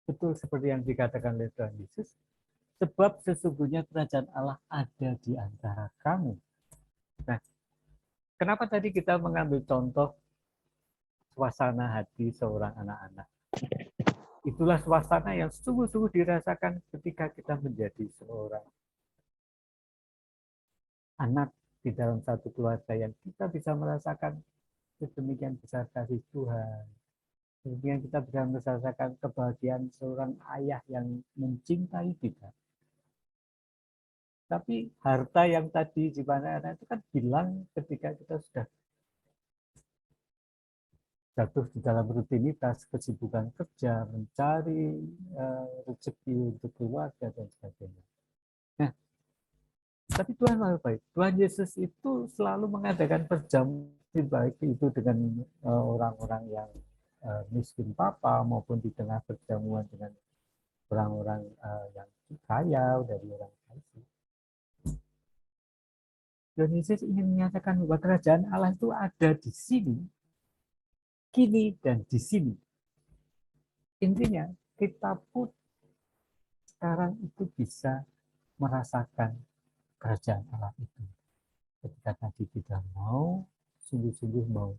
Betul seperti yang dikatakan oleh Tuhan Yesus, sebab sesungguhnya kerajaan Allah ada di antara kamu. Nah, kenapa tadi kita mengambil contoh suasana hati seorang anak-anak? Itulah suasana yang sungguh-sungguh dirasakan ketika kita menjadi seorang anak di dalam satu keluarga yang kita bisa merasakan sedemikian besar kasih Tuhan. Kemudian kita bisa merasakan kebahagiaan seorang ayah yang mencintai kita. Tapi harta yang tadi di mana itu kan hilang ketika kita sudah jatuh di dalam rutinitas, kesibukan kerja, mencari rezeki untuk keluarga dan sebagainya. Nah, tapi Tuhan maha baik. Tuhan Yesus itu selalu mengadakan perjamuan baik itu dengan orang-orang yang miskin papa maupun di tengah perjamuan dengan orang-orang yang kaya dari orang kaya. Tuhan Yesus ingin menyatakan bahwa kerajaan Allah itu ada di sini, kini dan di sini. Intinya kita pun sekarang itu bisa merasakan kerajaan Allah itu. Ketika tadi kita mau sungguh-sungguh mau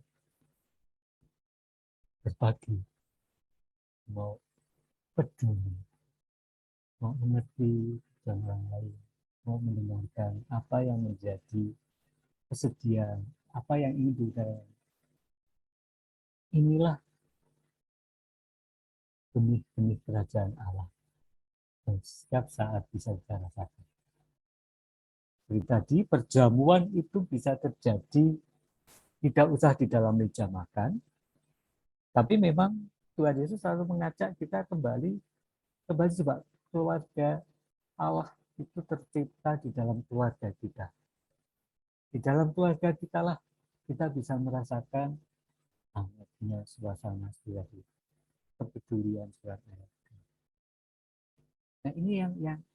berbagi, mau peduli, mau mengerti orang lain, mau mendengarkan apa yang menjadi kesedihan, apa yang ingin diutarakan. Inilah benih-benih kerajaan Allah yang setiap saat bisa kita rasakan. Jadi tadi perjamuan itu bisa terjadi tidak usah di dalam meja makan, tapi memang Tuhan Yesus selalu mengajak kita kembali coba keluarga Allah itu tercipta di dalam keluarga kita. Di dalam keluarga kita lah kita bisa merasakan hangatnya suasana spiritual, kepedulian suasana. Nah ini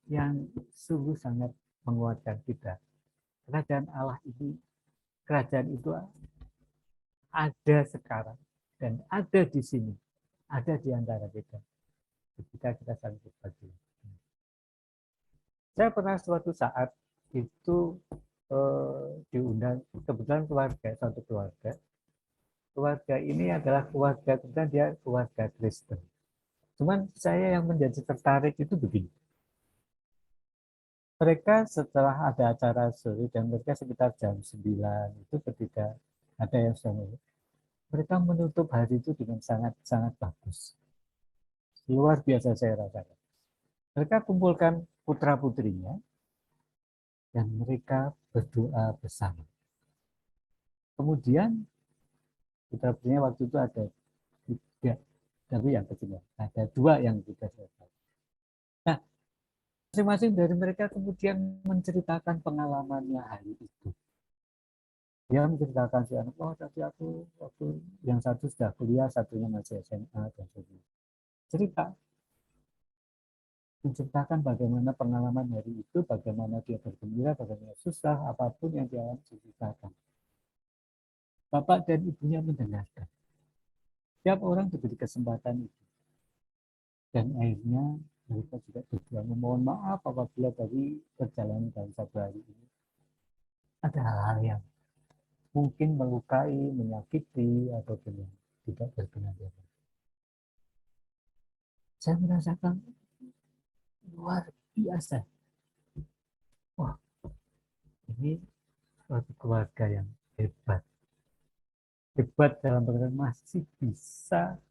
yang sungguh sangat menguatkan kita. Kerajaan Allah ini, kerajaan itu ada sekarang dan ada di sini, ada di antara kita. Ketika kita saling berbagi. Saya pernah suatu saat itu diundang, kebetulan keluarga, satu keluarga. Keluarga ini adalah keluarga, kebetulan dia keluarga Kristen. Cuman saya yang menjadi tertarik itu begini. Mereka setelah ada acara sore dan mereka sekitar jam 9 itu ketika ada yang sudah mereka menutup hari itu dengan sangat-sangat bagus. Luar biasa saya rasakan. Mereka kumpulkan putra-putrinya dan mereka berdoa bersama. Kemudian putra-putrinya waktu itu ada 3, tapi yang kecil ada 2 yang sudah selesai. Nah, masing-masing dari mereka kemudian menceritakan pengalamannya hari itu. Dia menceritakan si anak, oh tadi aku waktu yang satu sudah kuliah, satunya masih SMA dan sebagainya. Cerita, menceritakan bagaimana pengalaman hari itu, bagaimana dia bergembira, bagaimana susah, apapun yang dia alami diceritakan. Bapak dan ibunya mendengarkan. Setiap orang diberi kesempatan itu. Dan akhirnya mereka juga berdoa memohon maaf apabila dari perjalanan dalam satu hari ini ada hal-hal yang mungkin melukai, menyakiti, ataupun yang tidak berkenan. Saya merasakan luar biasa. Wah, ini suatu keluarga yang hebat. Hebat dalam pengertian masih bisa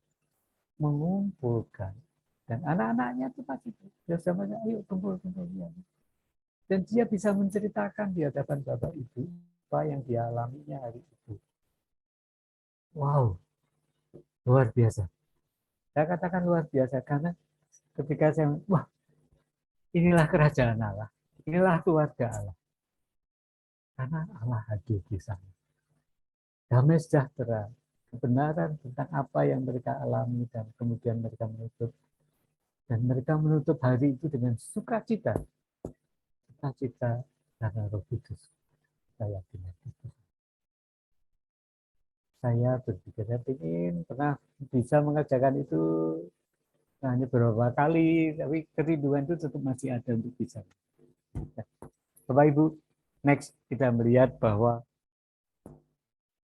mengumpulkan. Dan anak-anaknya itu pasti bersamanya, ayo kumpul-kumpul. Dan dia bisa menceritakan di hadapan bapak ibu apa yang dia alaminya hari itu. Wow, luar biasa. Saya katakan luar biasa karena ketika saya, wah, inilah kerajaan Allah, inilah keluarga Allah. Karena Allah hadir di sana. Damai sejahtera, kebenaran tentang apa yang mereka alami dan kemudian mereka menutup. Dan mereka menutup hari itu dengan sukacita. Sukacita karena Roh Kudus. Saya yakin itu. Saya berpikir, saya ingin pernah bisa mengerjakan itu hanya beberapa kali, tapi kerinduan itu tetap masih ada untuk bisa. Bapak Ibu, next kita melihat bahwa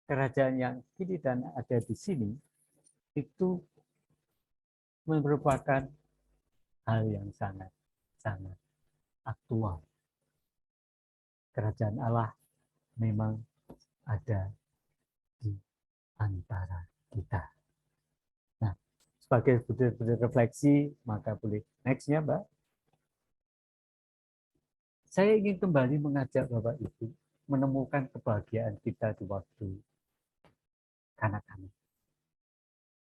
kerajaan yang kini dan ada di sini itu merupakan hal yang sangat aktual. Kerajaan Allah memang ada di antara kita. Nah, sebagai butir-butir refleksi, maka boleh next-nya, Mbak. Saya ingin kembali mengajak Bapak Ibu menemukan kebahagiaan kita di waktu kanak-kanak.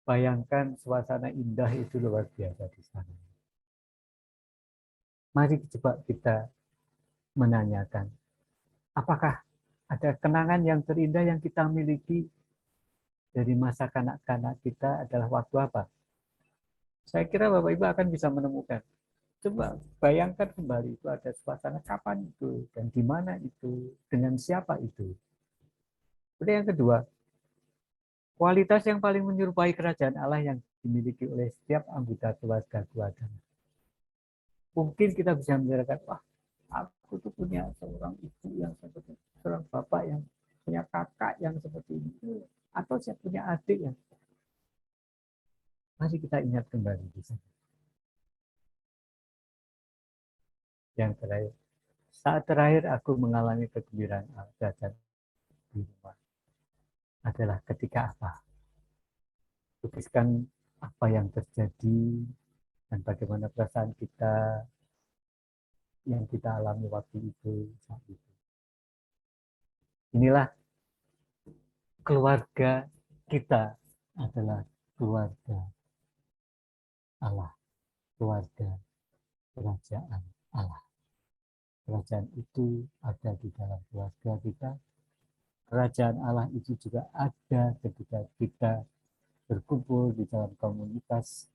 Bayangkan suasana indah itu luar biasa di sana. Mari coba kita menanyakan, apakah ada kenangan yang terindah yang kita miliki dari masa kanak-kanak kita adalah waktu apa? Saya kira Bapak Ibu akan bisa menemukan. Coba bayangkan kembali itu ada suasana kapan itu dan di mana itu, dengan siapa itu. Kemudian yang kedua, kualitas yang paling menyerupai kerajaan Allah yang dimiliki oleh setiap anggota keluarga. Mungkin kita bisa menjelaskan, wah, aku tuh punya seorang ibu yang seperti ini, seorang bapak yang punya kakak yang seperti ini, atau saya punya adik yang. Mari kita ingat kembali di sana. Yang terakhir, saat terakhir aku mengalami kegembiraan dahsyat di rumah adalah ketika apa? Tuliskan apa yang terjadi dan bagaimana perasaan kita yang kita alami waktu itu saat itu. Inilah keluarga kita adalah keluarga Allah, keluarga kerajaan Allah. Kerajaan itu ada di dalam keluarga kita. Kerajaan Allah itu juga ada ketika kita berkumpul di dalam komunitas,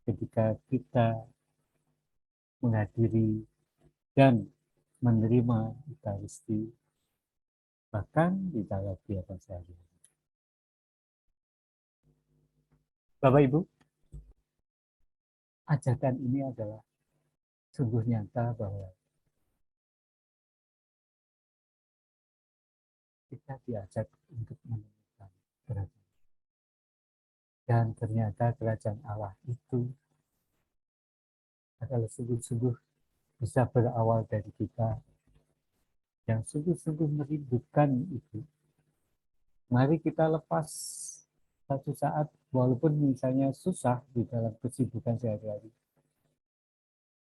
ketika kita menghadiri dan menerima Ekaristi, bahkan di dalam kegiatan sehari-hari. Bapak Ibu, ajakan ini adalah sungguh nyata bahwa kita diajak untuk menemukan kerajaan. Dan ternyata kerajaan Allah itu adalah sungguh-sungguh bisa berawal dari kita yang sungguh-sungguh merindukan itu. Mari kita lepas satu saat, walaupun misalnya susah di dalam kesibukan sehari-hari,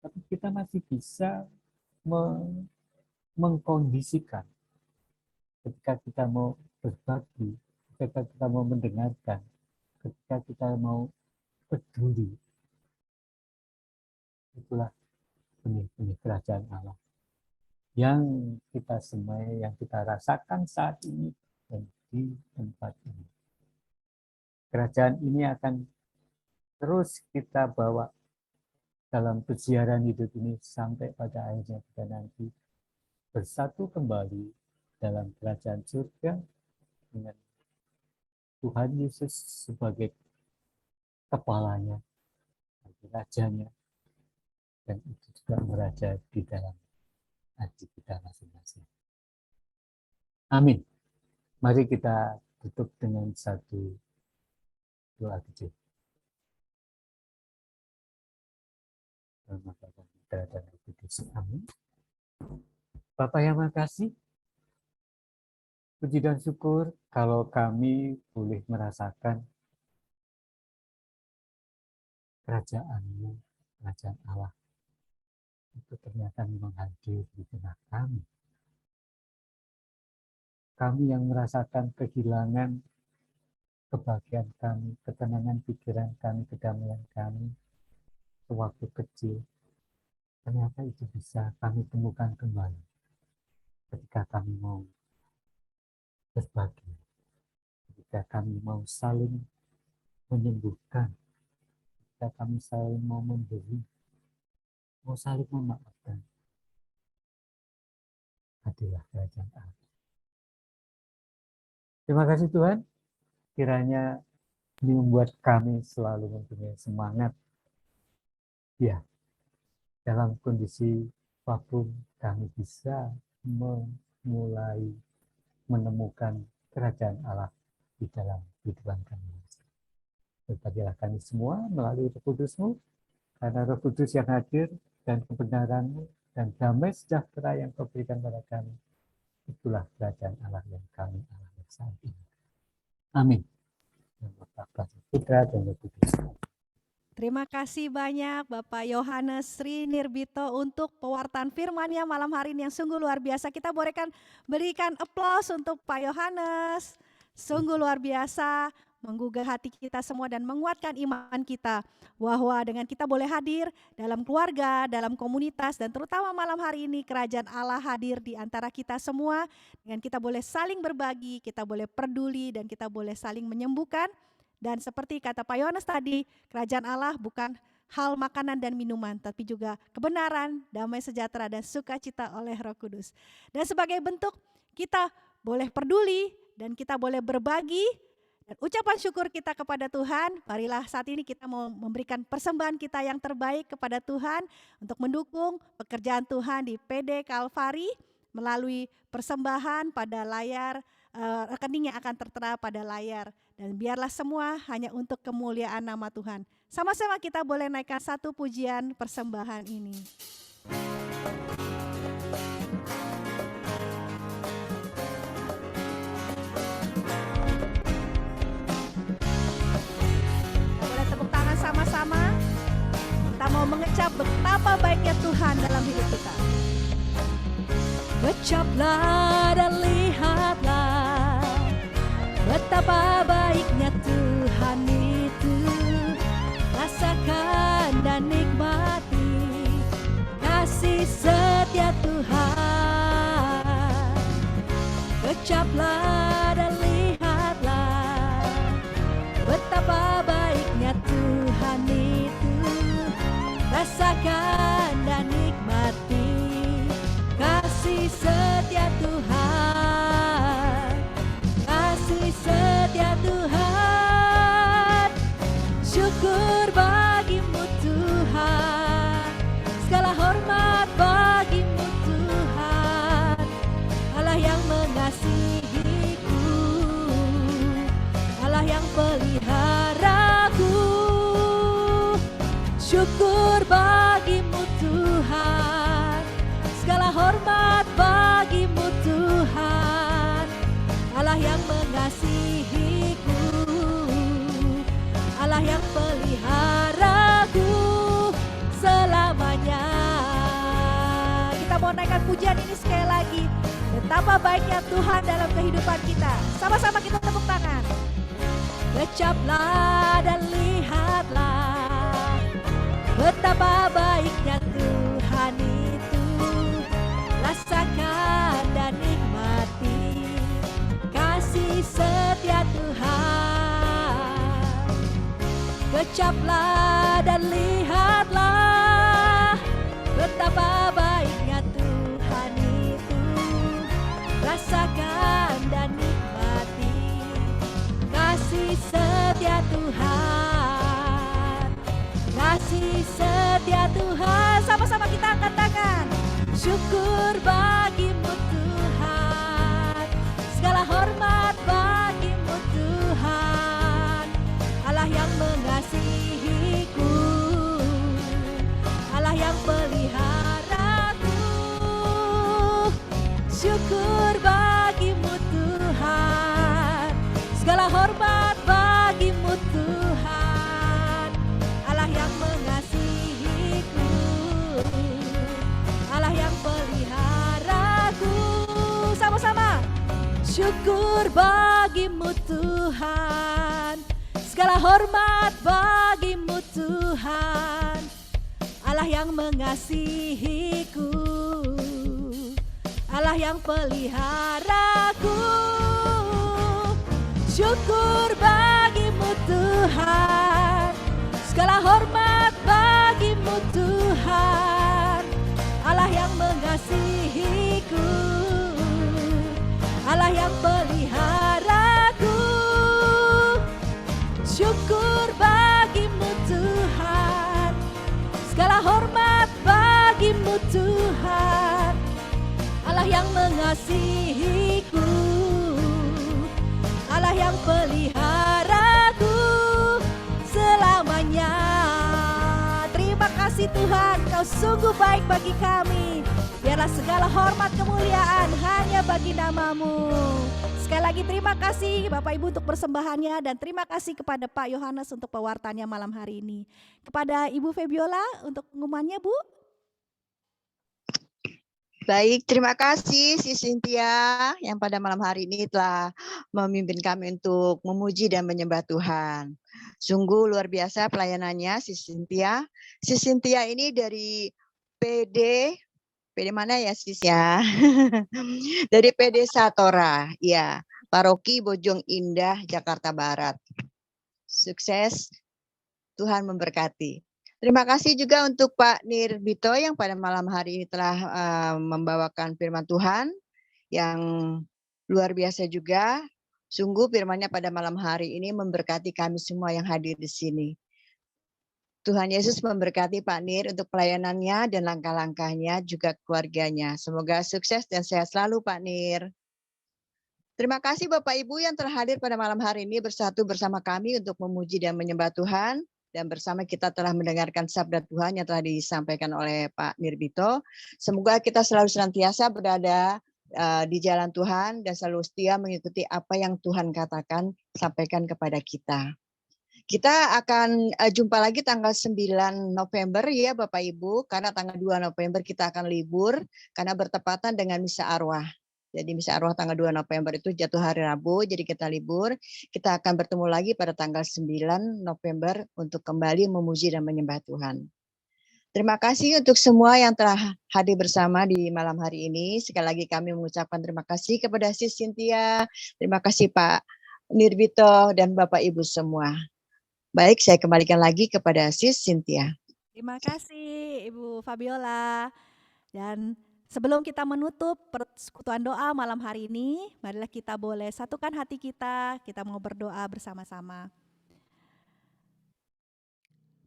tapi kita masih bisa mengkondisikan ketika kita mau berbagi, ketika kita mau mendengarkan, ketika kita mau peduli. Itulah benih-benih kerajaan Allah yang kita semai, yang kita rasakan saat ini dan di tempat ini. Kerajaan ini akan terus kita bawa dalam peziaran hidup ini sampai pada akhirnya kita nanti bersatu kembali dalam kerajaan surga dengan Tuhan Yesus sebagai kepalanya, sebagai rajanya, dan itu juga meraja di dalam hati kita masing-masing. Amin. Mari kita tutup dengan satu doa kecil. Amin. Bapak yang makasih, puji dan syukur kalau kami boleh merasakan kerajaan-Mu, kerajaan Allah itu ternyata memang hadir di tengah kami. Kami yang merasakan kehilangan kebahagiaan kami, ketenangan pikiran kami, kedamaian kami sewaktu kecil, ternyata itu bisa kami temukan kembali ketika kami mau berbagi, ketika kami mau saling menyembuhkan, ketika kami saling mau memberi, mau saling memaafkan. Hadirlah kerajaan Allah. Terima kasih Tuhan, kiranya ini membuat kami selalu mempunyai semangat. Ya, dalam kondisi apapun kami bisa memulai menemukan kerajaan Allah di dalam kehidupan kami. Berbagilah kami semua melalui Roh Kudus-Mu, karena Roh Kudus yang hadir dan kebenaran-Mu dan damai sejahtera yang Kau berikan pada kami, itulah kerajaan Allah yang kami alami saat ini. Amin. Bapa, Putra dan Roh Kudus. Terima kasih banyak Bapak Yohanes Sri Nirbito untuk pewartaan firman-Nya malam hari ini yang sungguh luar biasa. Kita berikan aplaus untuk Pak Yohanes. Sungguh luar biasa, menggugah hati kita semua dan menguatkan iman kita. Bahwa dengan kita boleh hadir dalam keluarga, dalam komunitas, dan terutama malam hari ini kerajaan Allah hadir di antara kita semua. Dengan kita boleh saling berbagi, kita boleh peduli, dan kita boleh saling menyembuhkan. Dan seperti kata Pak Yohanes tadi, kerajaan Allah bukan hal makanan dan minuman, tapi juga kebenaran, damai sejahtera, dan sukacita oleh Roh Kudus. Dan sebagai bentuk kita boleh peduli dan kita boleh berbagi dan ucapan syukur kita kepada Tuhan. Marilah saat ini kita mau memberikan persembahan kita yang terbaik kepada Tuhan untuk mendukung pekerjaan Tuhan di PD Kalvari melalui persembahan pada layar, rekening yang akan tertera pada layar. Dan biarlah semua hanya untuk kemuliaan nama Tuhan. Sama-sama kita boleh naikkan satu pujian persembahan ini. Boleh tepuk tangan sama-sama. Kita mau mengecap betapa baiknya Tuhan dalam hidup kita. Ucaplah dan lihatlah betapa baiknya Tuhan itu. Rasakan dan nikmati kasih setia Tuhan. Ucaplah dan lihatlah betapa baiknya Tuhan itu. Rasakan dan nikmati kasih setia Tuhan, kasih setia Tuhan. Syukur bagimu Tuhan, segala hormat bagimu Tuhan, Allah yang mengasihi yang peliharaku. Syukur bagimu Tuhan, segala hormat bagimu Tuhan, Allah yang mengasihiku, Allah yang peliharaku selamanya. Kita mau naikkan pujian ini sekali lagi. Betapa baiknya Tuhan dalam kehidupan kita. Sama-sama kita tepuk tangan. Kecaplah dan lihatlah betapa baiknya Tuhan itu. Rasakan dan nikmati kasih setia Tuhan. Kecaplah dan lihatlah betapa baiknya Tuhan itu. Rasakan dan nikmati kasih setia Tuhan. Kasih setia Tuhan. Sama-sama kita angkat tangan. Syukur bagimu Tuhan, segala hormat bagimu Tuhan, Allah yang mengasihiku, Allah yang peliharaku. Syukur bagimu Tuhan, segala hormat bagimu Tuhan, Allah yang mengasihiku, Allah yang peliharaku. Sama-sama. Syukur bagimu Tuhan, segala hormat bagimu Tuhan, Allah yang mengasihiku, Allah yang peliharaku. Syukur bagimu Tuhan, segala hormat bagimu Tuhan, Allah yang mengasihiku, Allah yang peliharaku. Syukur bagimu Tuhan, segala hormat bagimu Tuhan, Allah yang mengasihiku, Allah yang peliharaku selamanya. Terima kasih Tuhan, Kau sungguh baik bagi kami. Biarlah segala hormat kemuliaan hanya bagi nama-Mu. Sekali lagi terima kasih Bapak Ibu untuk persembahannya, dan terima kasih kepada Pak Yohanes untuk pewartaannya malam hari ini. Kepada Ibu Febiola untuk pengumumannya, Bu. Baik, terima kasih Si Cynthia yang pada malam hari ini telah memimpin kami untuk memuji dan menyembah Tuhan. Sungguh luar biasa pelayanannya Si Cynthia. Si Cynthia ini dari PD mana ya Sis ya? Dari PD Satora, ya, Paroki Bojong Indah, Jakarta Barat. Sukses, Tuhan memberkati. Terima kasih juga untuk Pak Nirbito yang pada malam hari ini telah membawakan firman Tuhan yang luar biasa juga. Sungguh firman-Nya pada malam hari ini memberkati kami semua yang hadir di sini. Tuhan Yesus memberkati Pak Nir untuk pelayanannya dan langkah-langkahnya, juga keluarganya. Semoga sukses dan sehat selalu Pak Nir. Terima kasih Bapak Ibu yang telah hadir pada malam hari ini bersatu bersama kami untuk memuji dan menyembah Tuhan. Dan bersama kita telah mendengarkan sabda Tuhan yang telah disampaikan oleh Pak Nirbito. Semoga kita selalu senantiasa berada di jalan Tuhan dan selalu setia mengikuti apa yang Tuhan katakan, sampaikan kepada kita. Kita akan jumpa lagi tanggal 9 November ya Bapak Ibu, karena tanggal 2 November kita akan libur karena bertepatan dengan misa arwah. Jadi misa arwah tanggal 2 November itu jatuh hari Rabu, jadi kita libur. Kita akan bertemu lagi pada tanggal 9 November untuk kembali memuji dan menyembah Tuhan. Terima kasih untuk semua yang telah hadir bersama di malam hari ini. Sekali lagi kami mengucapkan terima kasih kepada Sis Cynthia, terima kasih Pak Nirbito dan Bapak Ibu semua. Baik, saya kembalikan lagi kepada Sis Cynthia. Terima kasih Ibu Fabiola. Dan sebelum kita menutup persekutuan doa malam hari ini, marilah kita boleh satukan hati kita mau berdoa bersama-sama.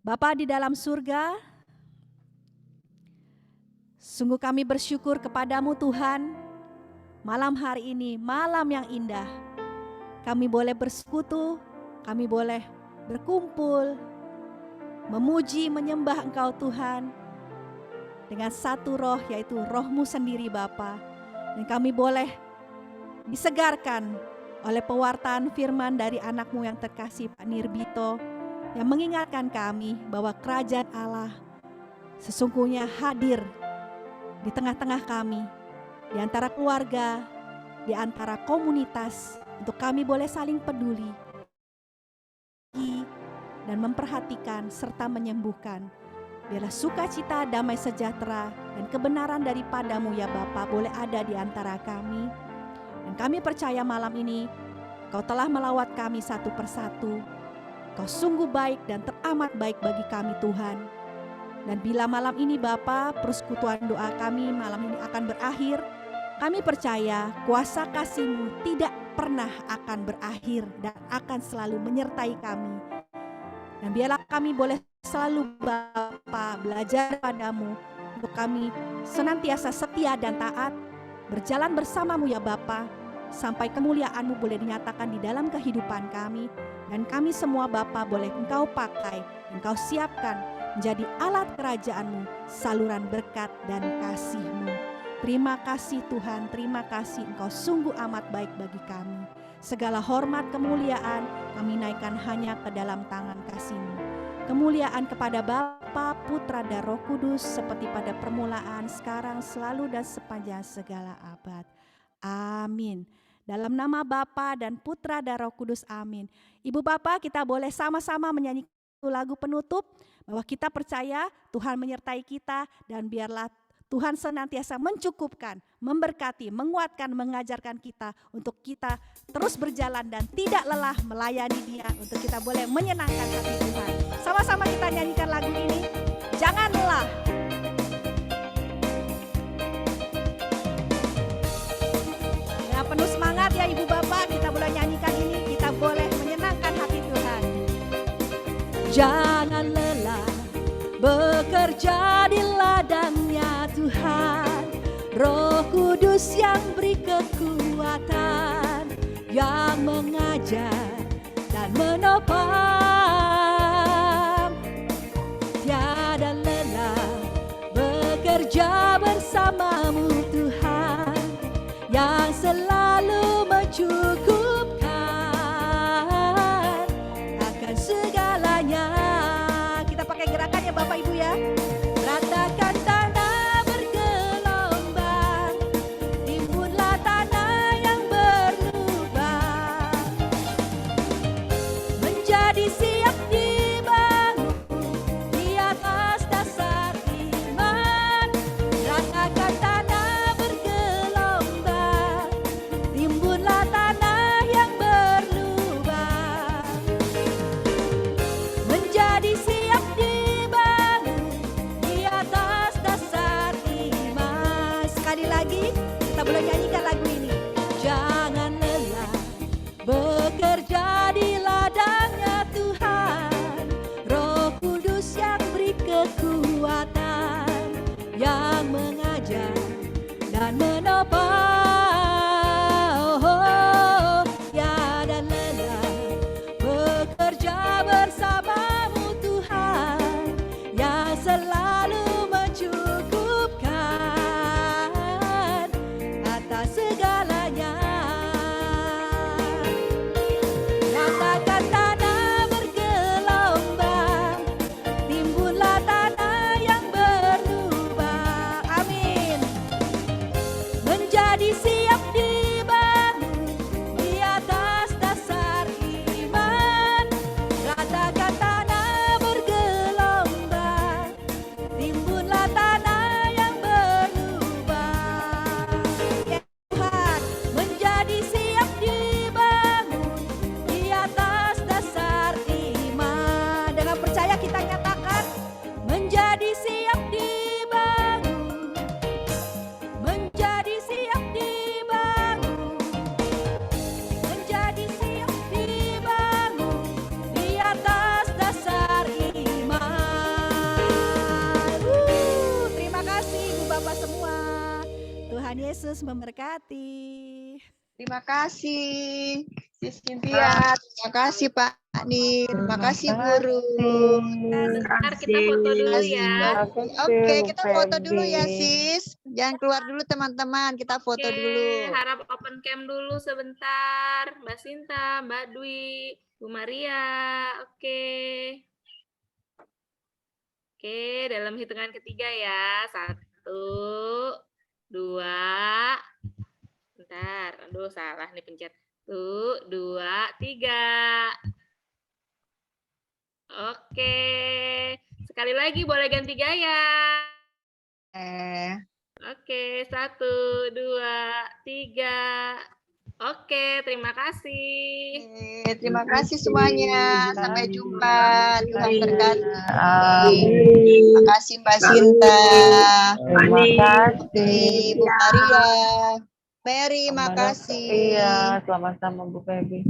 Bapa di dalam surga, sungguh kami bersyukur kepadamu Tuhan, malam hari ini, malam yang indah. Kami boleh bersekutu kami boleh berkumpul, memuji, menyembah Engkau Tuhan, dengan satu roh, yaitu roh-Mu sendiri Bapa. Dan kami boleh disegarkan oleh pewartaan firman dari anak-Mu yang terkasih Pak Nirbito, yang mengingatkan kami bahwa kerajaan Allah sesungguhnya hadir di tengah-tengah kami, di antara keluarga, di antara komunitas, untuk kami boleh saling peduli dan memperhatikan serta menyembuhkan. Biarlah sukacita, damai sejahtera, dan kebenaran daripadamu ya Bapa boleh ada di antara kami. Dan kami percaya malam ini Kau telah melawat kami satu persatu. Kau sungguh baik dan teramat baik bagi kami Tuhan. Dan bila malam ini Bapa, persekutuan doa kami malam ini akan berakhir, kami percaya kuasa kasih-Mu tidak pernah akan berakhir dan akan selalu menyertai kami. Dan biarlah kami boleh selalu Bapa belajar padamu, untuk kami senantiasa setia dan taat, berjalan bersama-Mu ya Bapa, sampai kemuliaan-Mu boleh dinyatakan di dalam kehidupan kami. Dan kami semua Bapa boleh Engkau pakai, Engkau siapkan menjadi alat kerajaan-Mu, saluran berkat dan kasih-Mu. Terima kasih Tuhan, terima kasih Engkau sungguh amat baik bagi kami. Segala hormat kemuliaan kami naikkan hanya ke dalam tangan kasih-Mu. Kemuliaan kepada Bapa, Putra dan Roh Kudus seperti pada permulaan, sekarang, selalu dan sepanjang segala abad. Amin. Dalam nama Bapa dan Putra dan Roh Kudus, amin. Ibu Bapak, kita boleh sama-sama menyanyikan lagu penutup, bahwa kita percaya Tuhan menyertai kita, dan biarlah Tuhan senantiasa mencukupkan, memberkati, menguatkan, mengajarkan kita untuk kita terus berjalan dan tidak lelah melayani Dia, untuk kita boleh menyenangkan hati Tuhan. Sama-sama kita nyanyikan lagu ini, jangan lelah. Ya, penuh semangat ya Ibu Bapak, kita boleh nyanyikan ini, kita boleh menyenangkan hati Tuhan. Jangan lelah bekerja di ladangnya Tuhan, Roh Kudus yang beri kekuatan, yang mengajar dan menopang. Tiada lelah bekerja bersamamu Tuhan, yang selalu mencukupkan akan segalanya. Kita pakai gerakannya Bapak Ibu ya. Ratakan tanah bergelombang, timbunlah tanah yang berlubang, menjadi siap dibangun di atas dasar iman. Ratakan tanah bergelombang, timbunlah tanah yang berlubang, menjadi siap dibangun di atas dasar iman. Sekali lagi kita boleh nyanyikan lagu ini. Jangan lelah bekerja di ladangnya Tuhan, Roh Kudus yang beri kekuatan, yang mengajar dan menopang. Oh, tiada lelah bekerja bersamamu Tuhan, yang selalu mencukupkan atas segalanya. Ratakan tanah bergelombang, timbunlah tanah yang berlubang. Amin. Menjadi siap dibangun di atas dasar iman. Ratakan tanah bergelombang, timbunlah tanah yang berlubang. Ya Tuhan, menjadi siap dibangun di atas dasar iman. Dengan percaya kita nyatakan, menjadi siap dibangun, menjadi siap dibangun, menjadi siap dibangun di atas dasar iman. Terima kasih Ibu Bapak semua. Tuhan Yesus memberkati. Terima kasih. Sis Cynthia, terima kasih Pak Nir, terima kasih Guru. Bentar kita foto dulu ya. Oke, kita foto dulu ya sis. Jangan keluar dulu teman-teman, kita foto Oke, dulu. harap open cam dulu sebentar. Mbak Sinta, Mbak Dwi, Bu Maria. Oke. Oke, dalam hitungan ketiga ya. 1, 2. Bentar, aduh salah nih pencet. 1, 2, 3. Oke. Sekali lagi boleh ganti gaya. Oke, 1, 2, 3. Oke, terima kasih. Terima kasih semuanya. Sampai jumpa. Tuhan berkati. Terima kasih Mbak Sinta. Terima kasih. Ibu Maria. Mary, makasih. Iya, sama-sama Bu Febi.